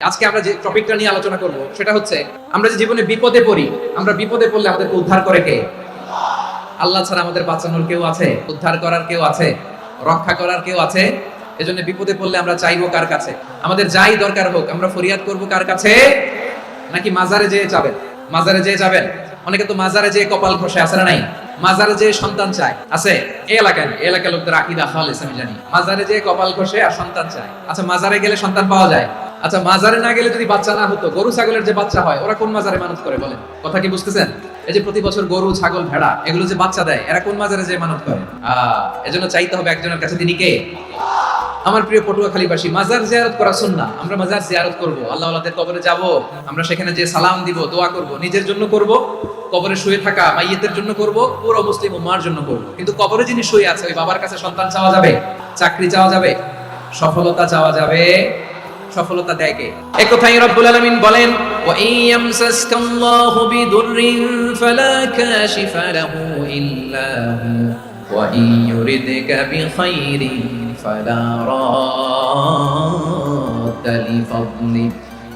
আজকে আমরা যে টপিকটা নিয়ে আলোচনা করব সেটা হচ্ছে আমরা যে জীবনে বিপদে পড়ি, আমরা বিপদে পড়লে আমাদেরকে উদ্ধার করে কে? আল্লাহ ছাড়া আমাদের বাঁচানোর কেউ আছে? উদ্ধার করার কেউ আছে? রক্ষা করার কেউ আছে? এজন্য বিপদে পড়লে আমরা চাইবো কার কাছে? আমাদের যাই দরকার হোক আমরা ফরিয়াদ করব কার কাছে? নাকি মাজারে যেয়ে যাবেন? মাজারে যেয়ে যাবেন? অনেকে তো মাজারে যেয়ে কপাল ঘষে, আছে না নাই? মাজারে যেয়ে সন্তান চায়, আছে? এই এলাকার লোকদের আকীদা খালিস আমি জানি। মাজারে যেয়ে কপাল ঘষে আর সন্তান চায়। আচ্ছা, মাজারে গেলে সন্তান পাওয়া যায়? আচ্ছা, মাজারে না গেলে যদি বাচ্চা না হতো, গরু ছাগলের যে বাচ্চা হয় ওরা কোন মাজারে মানত করে বলেন? কথা কি বুঝতেছেন? এই যে প্রতি বছর গরু ছাগল ভেড়া এগুলো যে বাচ্চা দেয়, এরা কোন মাজারে যে মানত করে? এজন্য চাইতে হবে একজনের কাছে, তিনি কে? আমার প্রিয় পটুয়াখালীবাসী, মাজার জিয়ারত করা সুন্নাহ। আমরা মাজার জিয়ারত করব, আল্লাহ ওয়ালাদের কবরে যাব, আমরা সেখানে যে সালাম দিব, দোয়া করব, নিজের জন্য করব, কবরে শুয়ে থাকা মাইয়িতের জন্য করব, পুরো মুসলিম উম্মার জন্য করব। কিন্তু কবরে যিনি শুয়ে আছে ওই বাবার কাছে সন্তান চাওয়া যাবে? চাকরি চাওয়া যাবে? সফলতা চাওয়া যাবে? সফলতা দেয় কে? এই কথাই রব্বুল আলামিন বলেন, ওয়া ইয়ামসাসকাল্লাহু বিদুররিন ফালা কাশিফা লাহু ইল্লা হু ওয়া ইয়ুরিদকা বিখাইরিন ফালা রাদ্দা লিফাদলি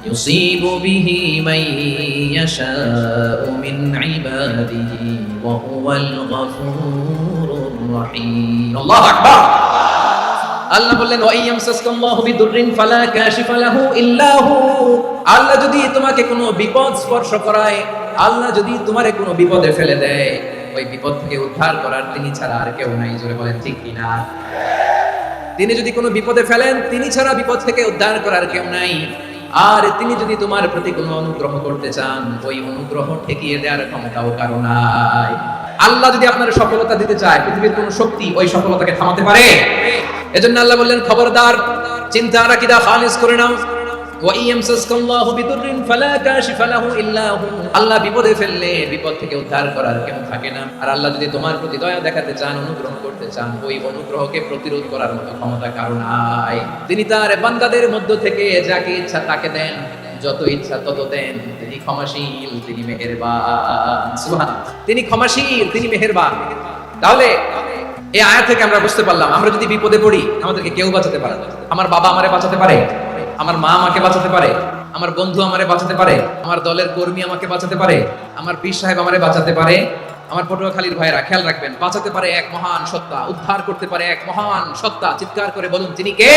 ইউসিবু বিহি মান ইয়াশাউ মিন ইবাদিহি ওয়া হুয়াল গফুরুর রহিম। আল্লাহু আকবার। আল্লাহ বললেন, ওয়া ইয়ামসাসকাল্লাহু বিদুররিন ফালা কাশিফা লাহু ইল্লা হু। আল্লাহ যদি তোমাকে কোনো বিপদ স্পর্শ করায়, আল্লাহ যদি তোমারে কোনো বিপদে ফেলে দেয়, ওই বিপদ থেকে উদ্ধার করার তিনি ছাড়া আর কেউ নাই। জোরে বলেন ঠিক কি না? তিনি যদি কোনো বিপদে ফেলেন, তিনি ছাড়া বিপদ থেকে উদ্ধার করার কেউ নাই। আর তিনি যদি তোমার প্রতি কোনো অনুগ্রহ করতে চান, ওই অনুগ্রহ ঠেকিয়ে দেওয়ার ক্ষমতাও কারো নাই। আল্লাহ যদি আপনার সফলতা দিতে চায়, পৃথিবীর কোন শক্তি ওই সফলতাকে থামাতে পারে? এজন্য আল্লাহ বললেন, খবরদার, চিন্তার আকীদা খালিস করে নাও। ওয়া ইয়ামসাসকাল্লাহু বিদুররিন ফালা কাশিফা লাহু ইল্লা হু। আল্লাহ বিপদে ফেললে বিপদ থেকে উদ্ধার করার কেউ থাকে না। আর আল্লাহ যদি তোমার প্রতি দয়া দেখাতে চান, অনুগ্রহ করতে চান, ওই অনুগ্রহকে প্রতিরোধ করার মতো ক্ষমতা কারো নাই। তিনি তার বান্দাদের মধ্য থেকে যাকে ইচ্ছা তাকে দেন, যত ইচ্ছা তত দেন। তিনি ক্ষমাশীল, তিনি মেহেরবান। সুবহানাল্লাহ। তিনি ক্ষমাশীল, তিনি মেহেরবান। তাহলে এই আয়াত থেকে আমরা বুঝতে পারলাম, আমরা যদি বিপদে পড়ি আমাদেরকে কেউ বাঁচাতে পারে না। আমার বাবা আমারে বাঁচাতে পারে, আমার মা আমাকে বাঁচাতে পারে, আমার বন্ধু আমারে বাঁচাতে পারে, আমার দলের কর্মী আমাকে বাঁচাতে পারে, আমার পীর সাহেব আমারে বাঁচাতে পারে। আমার পটুয়াখালীর ভাইরা খেয়াল রাখবেন, বাঁচাতে পারে এক মহান সত্তা, উদ্ধার করতে পারে এক মহান সত্তা। চিৎকার করে বলুন, তিনি কে?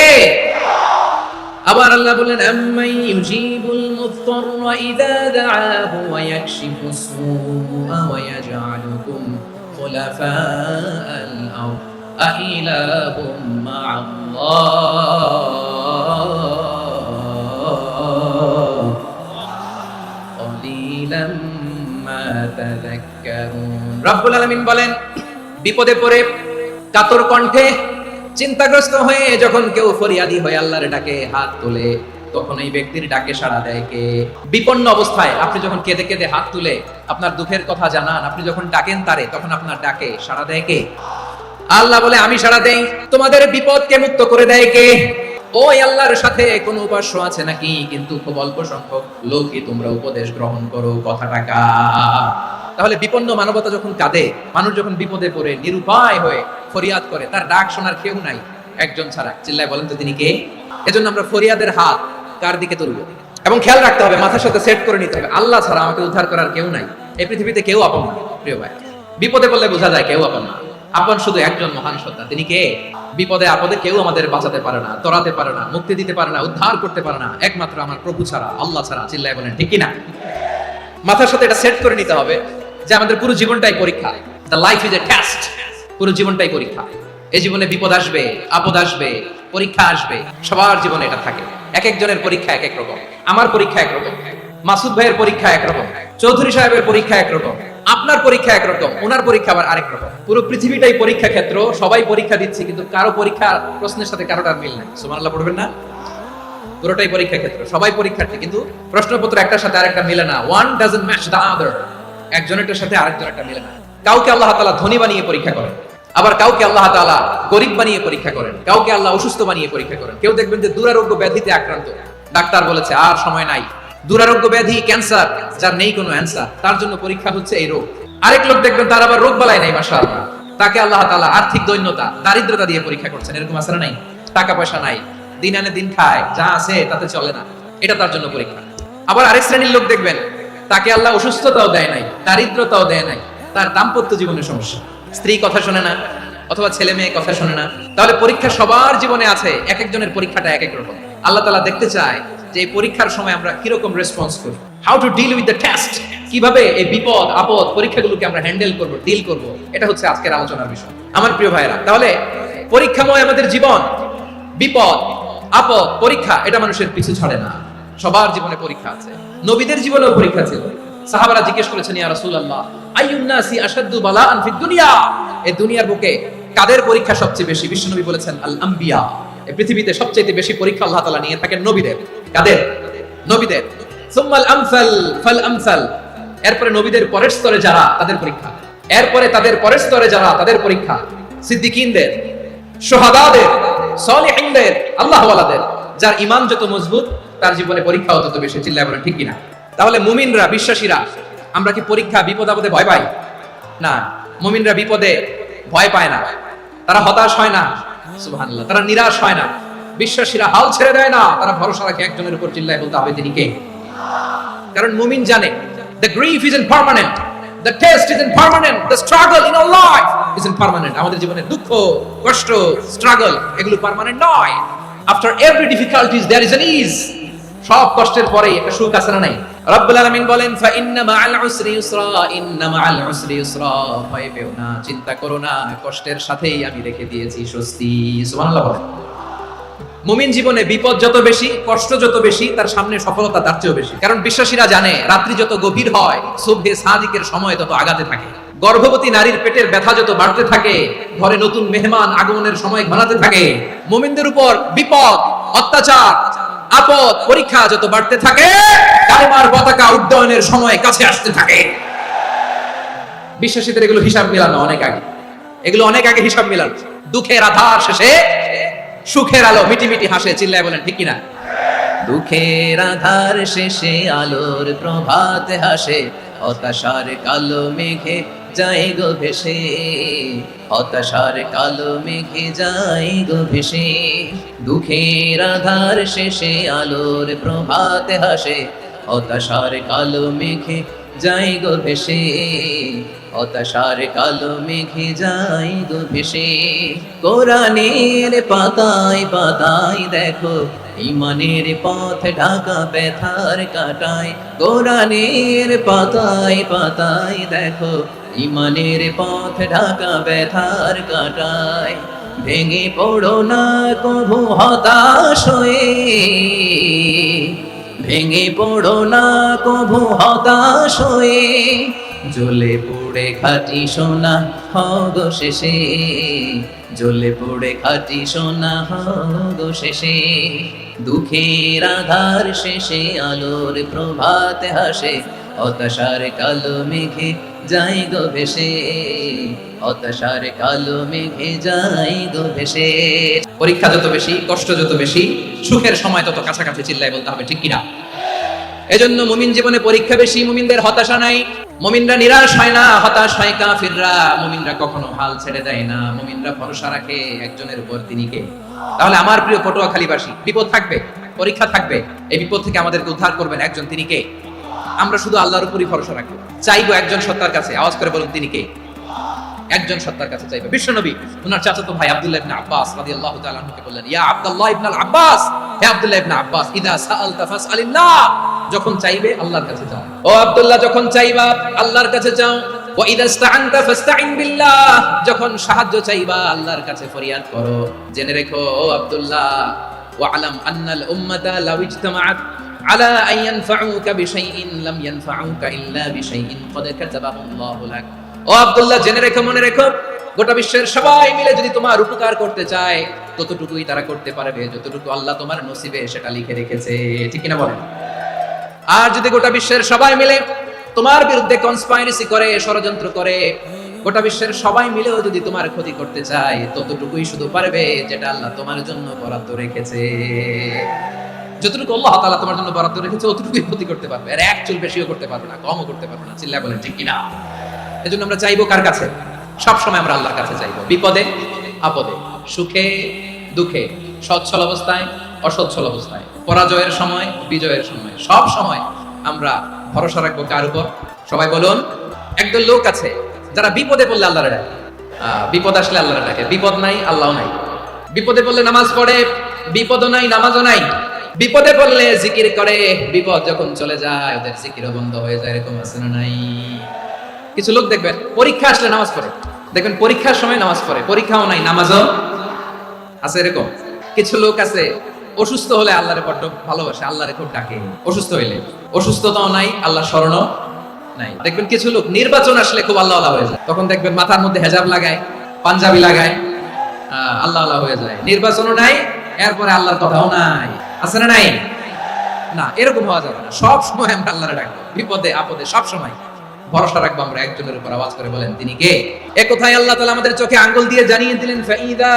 আবার আল্লাহ বলেন, আম্মান ইউজিবুল মুযতাররা ইযা দাআহু ওয়া ইয়াকশিফুস সুআ ওয়া ইয়াজআলুকুম খুলাফাআল আরদ আইলাহুম মা'আল্লাহ ক্বালিলাম মা তাযাক্কারুন। রব্বুল আলামিন বলেন, বিপদে পড়ে কাতর কণ্ঠে চিন্তাগ্রস্ত হয়ে যখন কেউ ফরিয়াদি হয়ে আল্লাহর ডাকে হাত তোলে, তখন এই ব্যক্তির ডাকে সাড়া দেয় কে? বিপন্ন অবস্থায় আপনি যখন কেঁদে কেঁদে হাত তুলে আপনার দুঃখের কথা জানান, আপনি যখন ডাকেন তারে, তখন আপনার ডাকে সাড়া দেয় কে? আল্লাহ বলে, আমি সাড়া দেই। তোমাদের বিপদকে মুক্ত করে দেয় কে? ওই আল্লাহর সাথে কোনো উপাস্য আছে নাকি? কিন্তু খুব অল্প সংখ্যক লোকই তোমরা উপদেশ গ্রহণ করো। কথাটা কার? তাহলে বিপন্ন মানবতা যখন কাঁদে, মানুষ যখন বিপদে পড়ে নিরুপায় হয়ে ফরিয়াদ করে, তার ডাক শোনার কেউ নাই একজন ছাড়া। চিল্লায় বলেন তো তিনি কে? এজন্য আমরা ফরিয়াদের হাত কার দিকে তুলব? এবং খেয়াল রাখতে হবে, মাথার সাথে সেট করে নিতে হবে, আল্লাহ ছাড়া আমাকে উদ্ধার করার কেউ নাই। এই পৃথিবীতে কেউ আপন না। প্রিয় ভাই, বিপদে পড়লে বোঝা যায় কেউ আপন না। আপন শুধু একজন মহান সত্তা, তিনি কে? বিপদে আপদে কেউ আমাদের বাঁচাতে পারে না, তরাতে পারে না, মুক্তি দিতে পারে না, উদ্ধার করতে পারে না, একমাত্র আমার প্রভু ছাড়া, আল্লাহ ছাড়া। চিল্লায় বলেন ঠিক কিনা? মাথার সাথে এটা সেট করে নিতে হবে যে আমাদের পুরো জীবনটাই পরীক্ষা। The life is a test. পুরো জীবনটাই পরীক্ষা। এই জীবনে বিপদ আসবে, আপদ আসবে, পরীক্ষা আসবে, সবার জীবনে এটা থাকে। এক একজনের পরীক্ষা এক এক রকম। আমার পরীক্ষা এক রকম, মাসুদ ভাইয়ের পরীক্ষা এক রকম, চৌধুরী সাহেবের পরীক্ষা এক রকম, আপনার পরীক্ষা এক রকম, ওনার পরীক্ষা আবার আরেক রকম। পুরো পৃথিবীটাই পরীক্ষা ক্ষেত্র, সবাই পরীক্ষা দিচ্ছে, কিন্তু কারো পরীক্ষা প্রশ্নের সাথে কারোটার মিল নাই। সুবহানাল্লাহ পড়বেন না? পুরোটাই পরীক্ষা ক্ষেত্র, সবাই পরীক্ষার্থী, কিন্তু প্রশ্নপত্র একটার সাথে আরেকটা মিলে না। One doesn't match the other. একজনেরটার সাথে আরেকজনেরটা মিলে না। কাউকে আল্লাহ তাআলা ধনী বানিয়ে পরীক্ষা করেন, আবার কাউকে আল্লাহ তাআলা গরীব বানিয়ে পরীক্ষা করেন, কাউকে আল্লাহ অসুস্থ বানিয়ে পরীক্ষা করেন। কেউ দেখবেন যে দুরারোগ্য ব্যাধিতে আক্রান্ত, ডাক্তার বলেছে আর সময় নাই, দুরারোগ্য ব্যাধি ক্যান্সার, যার নেই কোনো অ্যান্সার, তার জন্য পরীক্ষা হচ্ছে এই রোগ। আরেক লোক দেখবেন তার আবার রোগ বালাই নাই, মাশাআল্লাহ, তাকে আল্লাহ তাআলা আর্থিক দৈন্যতা, দারিদ্রতা দিয়ে পরীক্ষা করছেন। এরকম আছে না নাই? টাকা পয়সা নাই, দিন আনে দিন খায়, যা আছে তাতে চলে না। এটা তার জন্য পরীক্ষা। আবার আরেক শ্রেণীর লোক দেখবেন, তাকে আল্লাহ অসুস্থতাও দেয় নাই, দারিদ্রতাও দেয় নাই, তার দাম্পত্য জীবনের সমস্যা, স্ত্রী কথা শোনে না অথবা ছেলে মেয়ে কথা শোনে না। তাহলে পরীক্ষা সবার জীবনে আছে, এক একজনের পরীক্ষাটা এক এক রকম। আল্লাহ তাআলা দেখতে চায় যে এই পরীক্ষার সময় আমরা কিরকম রেসপন্স করি, how to deal with the test, কিভাবে এই বিপদ আপদ পরীক্ষাগুলোকে আমরা হ্যান্ডেল করব, ডিল করব। এটা হচ্ছে আজকের আলোচনার বিষয় আমার প্রিয় ভাইরা। তাহলে পরীক্ষাময় আমাদের জীবন, বিপদ আপদ পরীক্ষা এটা মানুষের পিছু ছাড়ে না, সবার জীবনে পরীক্ষা আছে। নবীদের জীবনেও পরীক্ষা ছিল। সাহাবারা জিজ্ঞেস করেছেন, ইয়া রাসূলুল্লাহ আইয়ুন নাসি আশাদ্দু বালাআন ফিদ দুনিয়া, এই দুনিয়ার বুকে কাদের পরীক্ষা সবচেয়ে বেশি? বিশ্বনবী বলেছেন আল আম্বিয়া, এই পৃথিবীতে সবচেয়ে বেশি পরীক্ষা আল্লাহ তাআলা নিয়ে থাকেন নবীদের। কাদের? নবীদের। সুম্মাল আমসাল ফাল আমসাল, এরপরে নবীদের পরের স্তরে যারা তাদের পরীক্ষা, এরপরে তাদের পরের স্তরে যারা তাদের পরীক্ষা, সিদ্দিকীনদের, শুহাদাদের, সলিহিনদের, আল্লাহওয়ালাদের। যার ঈমান যত মজবুত তার জীবনে পরীক্ষাও তত বেশি। চিল্লায় বলেন ঠিক কিনা? তাহলে মুমিনরা, বিশ্বাসীরা, আমরা কি পরীক্ষা বিপদ আপদে ভয় পাই? না, মুমিনরা বিপদে ভয় পায় না, তারা হতাশ হয় না, সুবহানাল্লাহ, তারা নিরাশ হয় না। বিশ্বাসীরা হাল ছেড়ে দেয় না, তারা ভরসা রাখে একজনের উপর, চিল্লায় বলতে হবে তিনি কে। কারণ মুমিন জানে the grief isn't permanent, the test isn't permanent, the struggle in our life isn't permanent. আমাদের জীবনে দুঃখ, কষ্ট, struggle এগুলো পার্মানেন্ট নয়। after every difficulties there is an ease, সব কষ্টের পরে একটা সুখ আছে না নাই? রব্বুল আলামিন বলেন ফা ইন্না মাআল উসরি ইউসরা, ইন্না মাআল উসরি ইউসরা, ভয় পেও না, চিন্তা করো না, কষ্টের সাথেই আমি রেখে দিয়েছি স্বস্তি। সুবহানাল্লাহ বলেন। মুমিন জীবনে বিপদ যত বেশি, কষ্ট যত বেশি, তার সামনে সফলতা তার চেয়েও বেশি। কারণ বিশ্বাসীরা জানে রাত্রি যত গভীর হয়, সুবহে সাদিকের সময় তত আগাতে থাকে। গর্ভবতী নারীর পেটের ব্যথা যত বাড়তে থাকে, ঘরে নতুন মেহমান আগমনের সময় ঘনাতে থাকে। মুমিনদের উপর বিপদ, অত্যাচার, আপদ, পরীক্ষা যত বাড়তে থাকে, কালেমার পতাকা উড্ডয়নের সময় কাছে আসতে থাকে। বিশ্বাসীদের এগুলো হিসাব মেলানো অনেক আগে, এগুলো অনেক আগে হিসাব মেলানো। দুঃখের আধার শেষে সুখের আলো মিটি মিটি হাসে। চিল্লায় বলেন ঠিক কিনা? দুঃখের আধার শেষে আলোর প্রভাত হাসে, হতাশার কালো মেঘে যায় গো ভেসে, হতাশার কালো মেঘে যায় গো ভেসে। দুঃখের আধার শেষে আলোর প্রভাত হাসে, হতাশার কালো মেঘে যায় গো ভেসে, হতাশার কালো মেঘে যায় গো ভেসে। কোরআনের পাতায় পাতায় দেখো ঈমানের পথ ঢাকা ব্যথার কাটায়, কোরআনের পাতায় পাতায় দেখো ঈমানের পথ ঢাকা ব্যথার কাটায়। ভেঙে পড়ো না কভু হতাশ হয়ে, ভেঙে পড়ো না কভু হতাশ হয়ে, জ্বলে পুড়ে খাঁটি সোনা হগো শেষে, জ্বলে পুড়ে খাঁটি সোনা হগো শেষে। দুঃখের আধার শেষে আলোর প্রভাত হাসে, হতাশার কালো মেঘে যাই গো ভেসে, হতাশার কালো মেঘে যাই গো ভেসে। পরীক্ষা যত বেশি, কষ্ট যত বেশি, সুখের সময় তত কাছাকাছি। চিল্লায় বলতে হবে ঠিক কিনা? এজন্য মুমিন জীবনে পরীক্ষা বেশি, মুমিনদের হতাশা নাই। মুমিনরা নিরাশ হয় না, হতাশ হয় কাফিররা। মুমিনরা কখনো হাল ছেড়ে দেয় না, মুমিনরা ভরসা রাখে একজনের উপর, তিনি কে। তাহলে আমার প্রিয় পটুয়াখালীবাসী, বিপদ থাকবে, পরীক্ষা থাকবে, এই বিপদ থেকে আমাদেরকে উদ্ধার করবেন একজন, তিনি কে? আমরা শুধু আল্লাহর উপরই ভরসা রাখবো, চাইবো একজন সত্তার কাছে। আওয়াজ করে বলুন তিনি কে? একজন সত্তার কাছে চাইবে। বিশ্বনবী ওনার চাচাতো ভাই আব্দুল্লাহ ইবনে আব্বাস রাদিয়াল্লাহু তাআলা আনহুকে বললেন, ইয়া আব্দুল্লাহ ইবনে আব্বাস, হে আব্দুল্লাহ ইবনে আব্বাস, ইদা সাআলতা ফাসআলিল্লাহ, যখন চাইবে আল্লাহর কাছে যাও। ও আব্দুল্লাহ, যখন চাইবা আল্লাহর কাছে যাও। ওয়া ইদা ইসতাআনতা ফাসতাইন বিল্লাহ, যখন সাহায্য চাইবা আল্লাহর কাছে ফরিয়াদ করো। জেনে রেখো ও আব্দুল্লাহ, ওয়া আলাম আন্নাল উম্মাতা লাউ ইজতামাআত আলা আন ইয়ানফাউকা বিশাইইন লাম ইয়ানফাউকা ইল্লা বিশাইইন ক্বাদ কাতাবাহু আল্লাহু লাক। ও আব্দুল্লাহ, জেনে রেখো, মনে রেখো, গোটা বিশ্বের সবাই মিলে যদি তোমার উপকার করতে চায় ততটুকুই তারা করতে পারবে যতটুকু আল্লাহ তোমার নসিবে সেটা লিখে রেখেছে। ঠিক কিনা বলেন? আর যদি গোটা বিশ্বের সবাই মিলে তোমার বিরুদ্ধে কনস্পাইরেসি করে, ষড়যন্ত্র করে, গোটা বিশ্বের সবাই মিলেও যদি তোমার ক্ষতি করতে চায় ততটুকুই শুধু পারবে যেটা আল্লাহ তোমার জন্য বরাদ্দ রেখেছে। যতটুকু আল্লাহ তাআলা তোমার জন্য বরাদ্দ রেখেছে অতটুকুই ক্ষতি করতে পারবে, আর এক চুল বেশিও করতে পারবে না, কমও করতে পারবে না। চিল্লায় বলেন ঠিক কিনা? এজন্য আমরা চাইবো কার কাছে? সব সময় আমরা আল্লাহর কাছে চাইবো, বিপদে আপদে, সুখে দুঃখে, সচ্ছল অবস্থায় অসচ্ছল অবস্থায়, পরাজয়ের সময়, বিজয়ের সময়, সব সময় আমরা ভরসা রাখবো কার উপর? সবাই বলুন। একদল লোক আছে যারা বিপদে পড়লে আল্লাহরে ডাকে। বিপদ আসলে আল্লাহরে ডাকে। বিপদ নাই, আল্লাহও নাই। বিপদে পড়লে নামাজ পড়ে, বিপদও নাই, নামাজও নাই। বিপদে পড়লে জিকির করে, বিপদ যখন চলে যায় ওদের জিকিরও বন্ধ হয়ে যায়। এরকম আছে না নাই? কিছু লোক দেখবেন পরীক্ষা আসলে নামাজ পড়ে, দেখবেন পরীক্ষার সময় নামাজ পড়ে, পরীক্ষাও নাই, নামাজও আছে। এরকম কিছু লোক আছে অসুস্থ হলে আল্লাহরে বড্ড ভালোবাসে, আল্লাহরে খুব ডাকে। অসুস্থ হইলে অসুস্থতাও নাই, আল্লাহ স্মরণও নাই। দেখবেন কিছু লোক নির্বাচন আসলে খুব আল্লাহ আল্লাহ হয়ে যায়। তখন দেখবেন মাথার মধ্যে হেজাব লাগায়, পাঞ্জাবি লাগায়, আল্লাহ আল্লাহ হয়ে যায়। নির্বাচনও নাই, এরপরে আল্লাহর কথাও নাই। আছে না নাই? না, এরকম হওয়া যাবে না। সব সময় আমরা আল্লাহরে ডাকবো, বিপদে আপদে সব সময় ভরসা রাখবো আমরা একজনের উপর। আওয়াজ করে বলেন তিনি কে? এক কথায় আল্লাহ তাআলা আমাদের চোখে আঙ্গুল দিয়ে জানিয়ে দিলেন, ফাইদা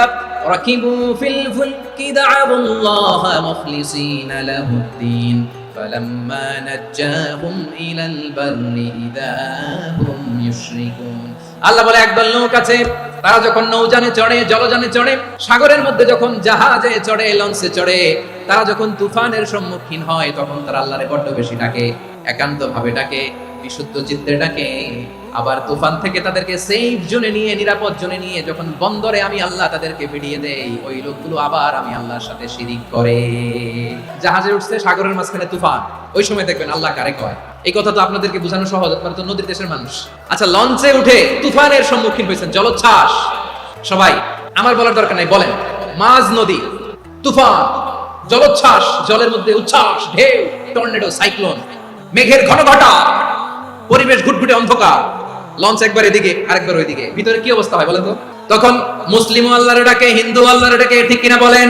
রাকিবু ফিল ফুলকি দা'আবুল্লাহ মুখলিসিনা লাহুদ্দিন ফালাম্মা নাজ্জাহুম ইলাল বাররি ইযা হুম ইউশরিকুন। আল্লাহ বলে একদল লোক আছে তারা যখন নৌযানে চড়ে, জলযানে চড়ে, সাগরের মধ্যে যখন জাহাজে চড়ে, লঞ্চে চড়ে, তারা যখন তুফানের সম্মুখীন হয় তখন তারা আল্লাহরে বড্ড বেশি ডাকে, একান্ত ভাবে ডাকে, বিশুদ্ধ চিত্তে ডাকে। আবার তুফান থেকে তাদেরকে সেফ জোনে নিয়ে, নিরাপদ জোনে নিয়ে যখন বন্দরে আমি আল্লাহ তাদেরকে ফিরিয়ে দেই, ওই লোকগুলো আবার আমি আল্লাহর সাথে শিরিক করে। জাহাজে উঠছে, সাগরের মাঝখানে তুফান, ওই সময় দেখবেন আল্লাহ কারে কয়। এই কথা তো আপনাদেরকে বোঝানো সহজ, আপনারা তো নদীর দেশের মানুষ। আচ্ছা, লঞ্চে উঠে তুফানের সম্মুখীন হয়েছেন, জলোচ্ছ্বাস। সবাই, আমার বলার দরকার নাই, বলেন। মাঝ নদী, তুফান, জলোচ্ছ্বাস, জলের মধ্যে উচ্ছ্বাস, ঢেউ, টর্নেডো, সাইক্লোন, মেঘের ঘনঘটা, পরিবেশ ঘুটঘুটে অন্ধকার, লঞ্চ একবার এদিকে আরেকবার ওইদিকে, ভিতরে কি অবস্থা হয় বলেন তো? তখন মুসলিম আল্লাহরে ডাকে, হিন্দু আল্লাহরে ডাকে, ঠিক কিনা বলেন?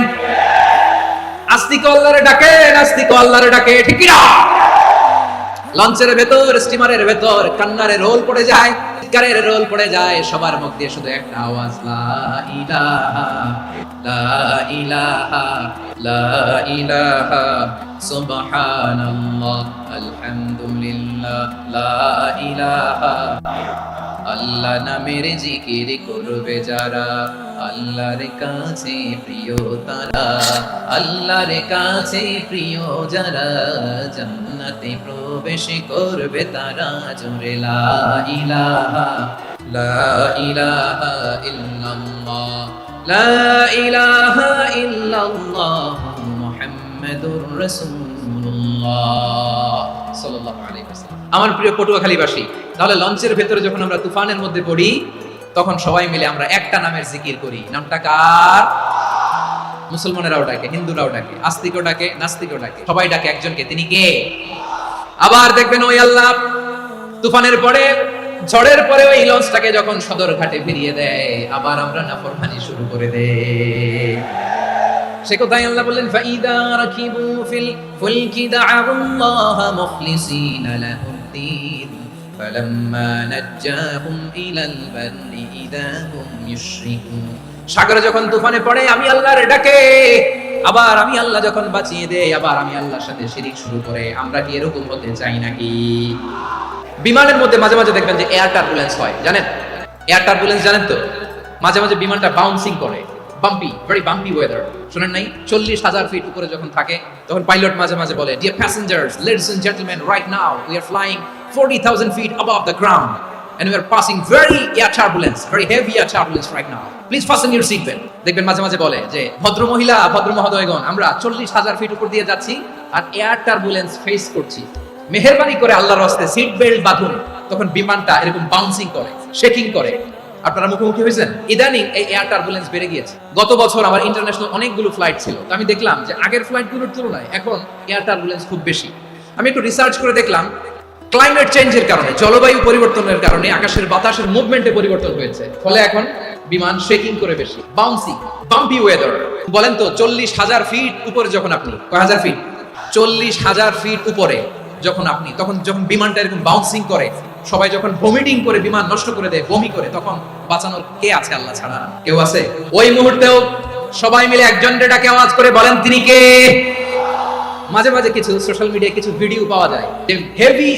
আস্তিক আল্লাহরে ডাকে, নাস্তিক আল্লাহরে ডাকে, ঠিক কিনা? লঞ্চের ভেতর, স্টিমারের ভেতর কান্নারে রোল পড়ে যায়, চিৎকারের রোল পড়ে যায়, সবার মুখ দিয়ে শুধু একটা আওয়াজ, লা ইলাহা লা ইলাহা লা ইলাহা সুবহানাল্লাহ আলহামদুলিল্লাহ লা ইলাহা। আল্লাহ নামের জিকির করবে যারা, আল্লাহর কাছে প্রিয় তারা, আল্লাহর কাছে প্রিয় যারা, জান্নাতে প্রবেশ করবে তারা। জোরে লা ইলাহা লা ইলাহা ইল্লাল্লাহ লা ইলাহা ইল্লাল্লাহ মুহাম্মাদুর রাসূলুল্লাহ সাল্লাল্লাহু আলাইহি ওয়াসাল্লাম। আমার প্রিয় পটুয়াখালীবাসী, তাহলে লঞ্চের ভেতরে যখন আমরা তুফানের মধ্যে পড়ি তখন সবাই মিলে আমরা একটা নামের জিকির করি। নামটা কার? মুসলমানেরাও ডাকে, হিন্দুরাও ডাকে, আস্তিকও ডাকে, নাস্তিকও ডাকে, সবাই ডাকে একজনকে, তিনি কে? আবার দেখবেন ওই আল্লাহ তুফানের পরে, ঝড়ের পরে ওই লঞ্চটাকে যখন সদর ঘাটে ফিরিয়ে দেয়, আবার আমরা নাফরমানি শুরু করে দেই। সে কথাই আল্লাহ বললেন, ফাইদা রাকিবু ফিল ফুলকি দা'আবুল্লাহ মুখলিসিনা লাহুদ্দিন ফালাম্মা নাজ্জাহুম ইলাল বাররি ইযা হুম ইউশরিকুন। সাগরে যখন তুফানে পড়ে আমি আল্লাহর ডাকে, আবার আমি আল্লাহ যখন বাঁচিয়ে দেই, আবার আমি আল্লাহর সাথে শিরিক শুরু করে। আমরা কি এরকম হতে চাই নাকি? বিমানের মধ্যে মাঝে মাঝে দেখবেন যে এয়ার টার্বুলেন্স হয়, জানেন? এয়ার টার্বুলেন্স জানেন তো? মাঝে মাঝে বিমানটা বাউন্সিং করে, বাম্পি, ভেরি বাম্পি ওয়েদার। শুনেন নাই? 40,000 ফিট উপরে যখন থাকে তখন পাইলট মাঝে মাঝে বলে, dear passengers, ladies and gentleman, right now we are flying 40,000 feet above the ground and we are passing very air turbulence, very heavy air turbulence right now. Please fasten your seat belt. দেখবেন মাঝে মাঝে বলে যে, ভদ্র মহিলা, ভদ্র মহোদয়গণ, আমরা 40,000 ফিট উপর দিয়ে যাচ্ছি আর এয়ার টার্বুলেন্স ফেস করছি, মেহেরবানি করে আল্লাহর রাস্তে সিট বেল্ট বাঁধুন। তখন বিমানটা এরকম বাউন্সিং করে, শেকিং করে। আপনারা মুখোমুখি হয়েছেন? ইদানিং এই এয়ার টার্বুলেন্স বেড়ে গিয়েছে। গত বছর আমার ইন্টারন্যাশনাল অনেকগুলো ফ্লাইট ছিল, তো আমি দেখলাম যে আগের ফ্লাইটগুলোর তুলনায় এখন এয়ার টার্বুলেন্স খুব বেশি। আমি একটু রিসার্চ করে দেখলাম, ক্লাইমেট চেঞ্জের কারণে, জলবায়ু পরিবর্তনের কারণে আকাশের বাতাসের মুভমেন্টে পরিবর্তন হয়েছে, ফলে এখন বিমান শেকিং করে বেশি, বাউন্সি, বাম্পি ওয়েদার। বলেন তো, 40,000 ফিট উপরে যখন আপনি, কয় হাজার ফিট? 40,000 ফিট উপরে যখন আপনি, তখন যখন বিমানটা এরকম বাউন্সিং করে, সবাই যখন ভমিটিং করে বিমান নষ্ট করে দেয়, বমি করে, তখন বাঁচানোর কে আছে আল্লাহ ছাড়া? কেউ আছে? ওই মুহূর্তেও সবাই মিলে একজনের ডাকে আওয়াজ করে বলেন, তিনি কে? মাঝে মাঝে কিছু সোশ্যাল মিডিয়ায় কিছু ভিডিও পাওয়া যায় যে হেভি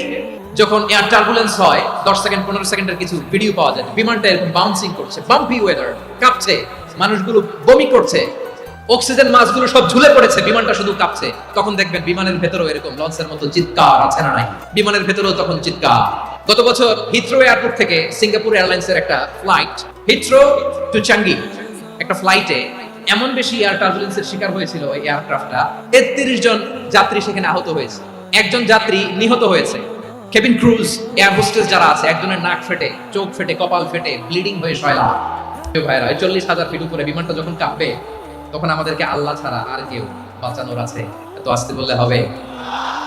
যখন এয়ার টার্বুলেন্স হয়, 10 সেকেন্ড 15 সেকেন্ডের কিছু ভিডিও পাওয়া যায়, বিমানটা এরকম বাউন্সিং করছে, বাম্পি ওয়েদার, কাঁপছে, মানুষগুলো বমি করছে। অক্সিজেন মাস্কগুলো সব ঝুলে পড়েছে, বিমানটা শুধু কাঁপছে। তখন দেখবেন বিমানের ভেতরেও এরকম লঞ্চের মতো চিৎকার আছে না নাই? বিমানের ভেতরেও তখন চিৎকার। গত বছর হিথ্রো এয়ারপোর্ট থেকে সিঙ্গাপুর এয়ারলাইন্সের একটা ফ্লাইট, হিথ্রো টু চাঙ্গি, একটা ফ্লাইটে এমন বেশি এয়ার টার্বুলেন্সের শিকার হয়েছিল এই এয়ারক্রাফটটা, 33 জন যাত্রী সেখানে আহত হয়েছে, একজন যাত্রী নিহত হয়েছে। কেবিন ক্রুজ, এয়ার হোস্টেস যারা আছে, একজনের নাক ফেটে, চোখ ফেটে, কপাল ফেটে, ব্লিডিং হয়ে শয়লা। ভাইরা, 40,000 ফিট উপরে বিমানটা যখন কাঁপবে, তখন আমাদেরকে আল্লাহ ছাড়া আর কেউ বাঁচানোর আছে? এত আসতে বললে হবে?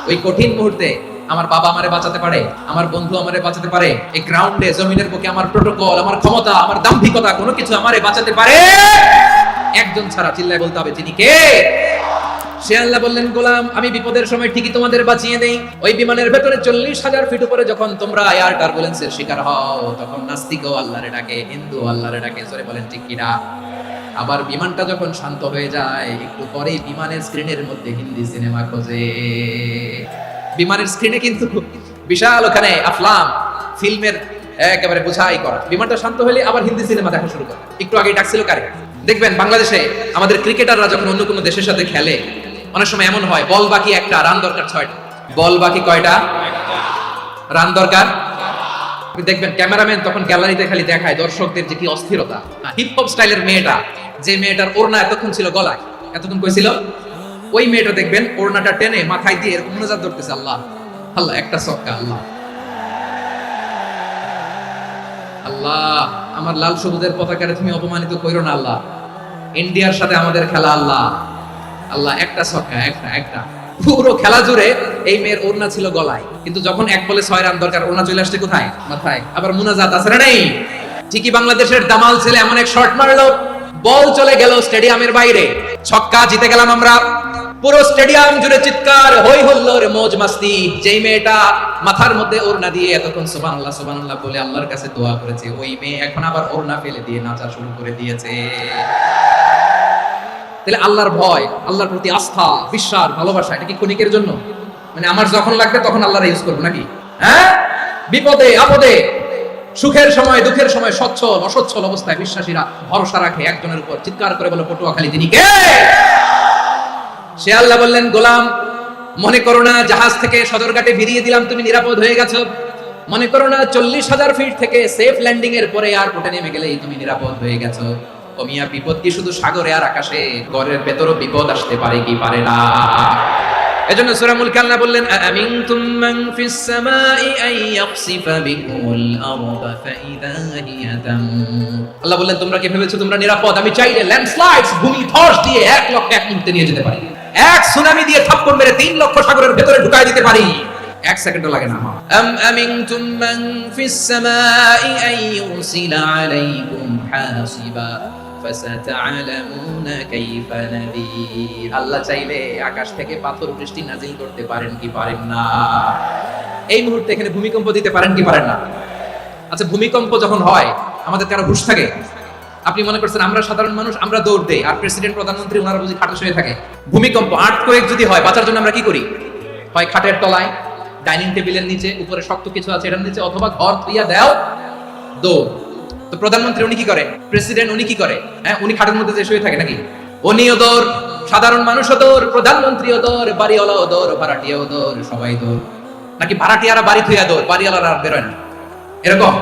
ওই কঠিন মুহূর্তে আমার বাবা আমারে বাঁচাতে পারে, আমার বন্ধু আমারে বাঁচাতে পারে, এই গ্রাউন্ডে জমিনের বুকে আমার প্রোটোকল, আমার ক্ষমতা, আমার দাম্ভিকতা কোনো কিছু আমারে বাঁচাতে পারে একজন ছাড়া। চিল্লায় বলতে হবে, তিনি কে? সে আল্লাহ বললেন, গোলাম আমি বিপদের সময় ঠিকই তোমাদের বাঁচিয়ে দেই। ওই বিমানের ভেতরে 40,000 ফিট উপরে যখন তোমরা এয়ার টার্বুলেন্সের শিকার হও, তখন নাস্তিকও আল্লাহরে ডাকে, হিন্দু আল্লাহরে ডাকে। জোরে বলেন ঠিক কিনা? আবার বিমানটা যখন শান্ত হয়ে যায়, একটু পরেই বিমানের স্ক্রিনের মধ্যে হিন্দি সিনেমা খোঁজে। বিমানের স্ক্রিনে কিন্তু বিশাল ওখানে আফলাম ফিল্মের একেবারে বোঝাই করা। বিমানটা শান্ত হলে আবার হিন্দি সিনেমা দেখা শুরু করে। একটু আগে ডাকছিল কারে? দেখবেন বাংলাদেশে আমাদের ক্রিকেটাররা যখন অন্য কোনো দেশের সাথে খেলে, অনেক সময় এমন হয় বল বাকি একটা, রান দরকার 6টা। বল বাকি কয়টা? রান দরকার। দেখবেন ক্যামেরাম্যান তখন গ্যালারিতে খালি দেখায় দর্শকদের যে কি অস্থিরতা। হিপ হপ স্টাইলের মেয়েটা, যে মেয়েটার ওড়না এতক্ষণ ছিল গলায়, এতক্ষণ কইছিল, ওই মেয়েটা দেখবেন ওড়নাটা টেনে মাথায় দিয়ে এরকম মোনাজাত ধরতেছে, আল্লাহ আল্লাহ, একটা সক্কা, আল্লাহ আল্লাহ, আমার লাল সবুজের পতাকারে তুমি অপমানিত কইরো না আল্লাহ, ইন্ডিয়ার সাথে আমাদের খেলা, আল্লাহ আল্লাহ, একটা সক্কা, একটা। পুরো খেলা জুড়ে এই মেয়ের ওড়না ছিল গলায়, কিন্তু যখন 1 বলে 6 রান দরকার, ওড়না চলে আসছে কোথায়? মাথায়। আবার মুনাজাত আছে না নেই? ঠিকই বাংলাদেশের দামাল ছেলে এমন এক শট মারলো, বল চলে গেল স্টেডিয়ামের বাইরে, ছক্কা, জিতে গেলাম আমরা। পুরো স্টেডিয়াম জুড়ে চিৎকার, হই হুল্লোড়, মौज মাস্তি। যেই মেয়েটা মাথার মধ্যে ওড়না দিয়ে এতক্ষণ সুবহানাল্লাহ সুবহানাল্লাহ বলে আল্লাহর কাছে দোয়া করেছে, ওই মেয়ে এখন আবার ওড়না ফেলে দিয়ে নাচা শুরু করে দিয়েছে। তাহলে আল্লাহর ভয়, আল্লাহর প্রতি আস্থা, বিশ্বাস, ভালোবাসা, এটা কি ক্ষণিকের জন্য? মানে আমার যখন লাগবে তখন আল্লাহর ইউজ করব নাকি? হ্যাঁ, বিপদে আপদে, সুখের সময় দুঃখের সময়, সচ্ছল অসচ্ছল অবস্থায় বিশ্বাসীরা ভরসা রাখে একজনের উপর। চিৎকার করে বলে, পটুয়াখালী তিনি কে? সে আল্লাহ বললেন, গোলাম মনে করো না জাহাজ থেকে সদরঘাটে ভিড়িয়ে দিলাম, তুমি নিরাপদ হয়ে গেছো। মনে করো না 40,000 ফিট থেকে সেফ ল্যান্ডিং এর পরে এয়ারপোর্টে নেমে গেলেই তুমি নিরাপদ হয়ে গেছো। ও মিয়া, বিপদ কি শুধু সাগরে আর আকাশে? ঘরের ভেতরও বিপদ আসতে পারে কি পারে না? এজন্য সূরা মুলক আল্লাহ বললেন, আমিনতুম মান ফিস সামাই আন ইয়াখসিফা বিকুমুল আরদা ফাইদা হিয়া তামুর। আল্লাহ বললেন, তোমরা কি ভেবেছো তোমরা নিরাপদ? আমি চাইলে ল্যান্ডস্লাইডস, ভূমি ধস দিয়ে 1 লক্ষ 1 মিনিটে নিয়ে যেতে পারি। এক সুনামি দিয়ে থাপ্পড় মেরে 3 লক্ষ সাগরের ভেতরে ঢুকায় দিতে পারি, 1 সেকেন্ডও লাগে না। আমিনতুম মান ফিস সামাই আন ইউরসিলা আলাইকুম হাসিবা ফাসাতা'লামুনা কাইফা নাযীর। আল্লাহ চাইলে আকাশ থেকে পাথর বৃষ্টি নাজিল করতে পারেন কি পারেন না? এই মুহূর্তে এখানে ভূমিকম্প দিতে পারেন কি পারেন না? আচ্ছা, ভূমিকম্প যখন হয় আমাদের কারো হুঁশ থাকে? আপনি মনে করছেন আমরা সাধারণ মানুষ, আমরা দৌড় দেই, আর প্রেসিডেন্ট প্রধানমন্ত্রী ওনারা বুঝি খাটে শুয়ে থাকে? ভূমিকম্প, আর্থকোয়েক যদি হয়, বাঁচার জন্য আমরা কি করি? হয় খাটের তলায়, ডাইনিং টেবিলের নিচে, উপরে শক্ত কিছু আছে এটার নিচে, অথবা ঘর তুইয়া দাও দৌড়। তো প্রধানমন্ত্রী উনি কি করে? প্রেসিডেন্ট উনি কি করে? হ্যাঁ, উনি খাটের মধ্যে যে শুয়ে থাকে নাকি? উনিও দৌড়, সাধারণ মানুষও দৌড়, প্রধানমন্ত্রীও দৌড়, বাড়িওয়ালাও দৌড়, ভাড়াটিয়াও দৌড়, সবাই দৌড়। নাকি ভাড়াটিয়ারা বাড়ি থুইয়া দৌড়, বাড়িওয়ালারা আর বেরোয় না? এরকম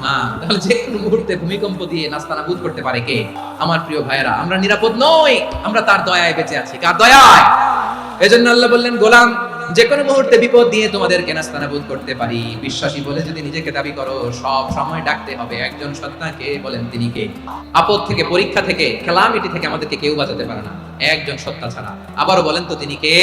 না। তাহলে যে কোনো মুহূর্তে ভূমিকম্প দিয়ে নাস্তানাবুদ করতে পারে কে? আমার প্রিয় ভাইয়েরা, আমরা নিরাপদ নই, আমরা তার দয়ায় বেঁচে আছি। কার দয়ায়? এজন্য আল্লাহ বললেন, গোলাম যে কোনো মুহূর্তে বিপদ দিয়ে তোমাদেরকে নাস্তানাবুদ করতে পারি। বিশ্বাসী বলে যদি নিজেকে দাবি করো, সব সময় ডাকতে হবে একজন সত্তাকে। বলেন তিনি কে? আপদ থেকে, পরীক্ষা থেকে, ক্যালামিটি থেকে আমাদেরকে কেউ বাঁচাতে পারে না একজন সত্তা ছাড়া। আবারও বলেন তো তিনি কে?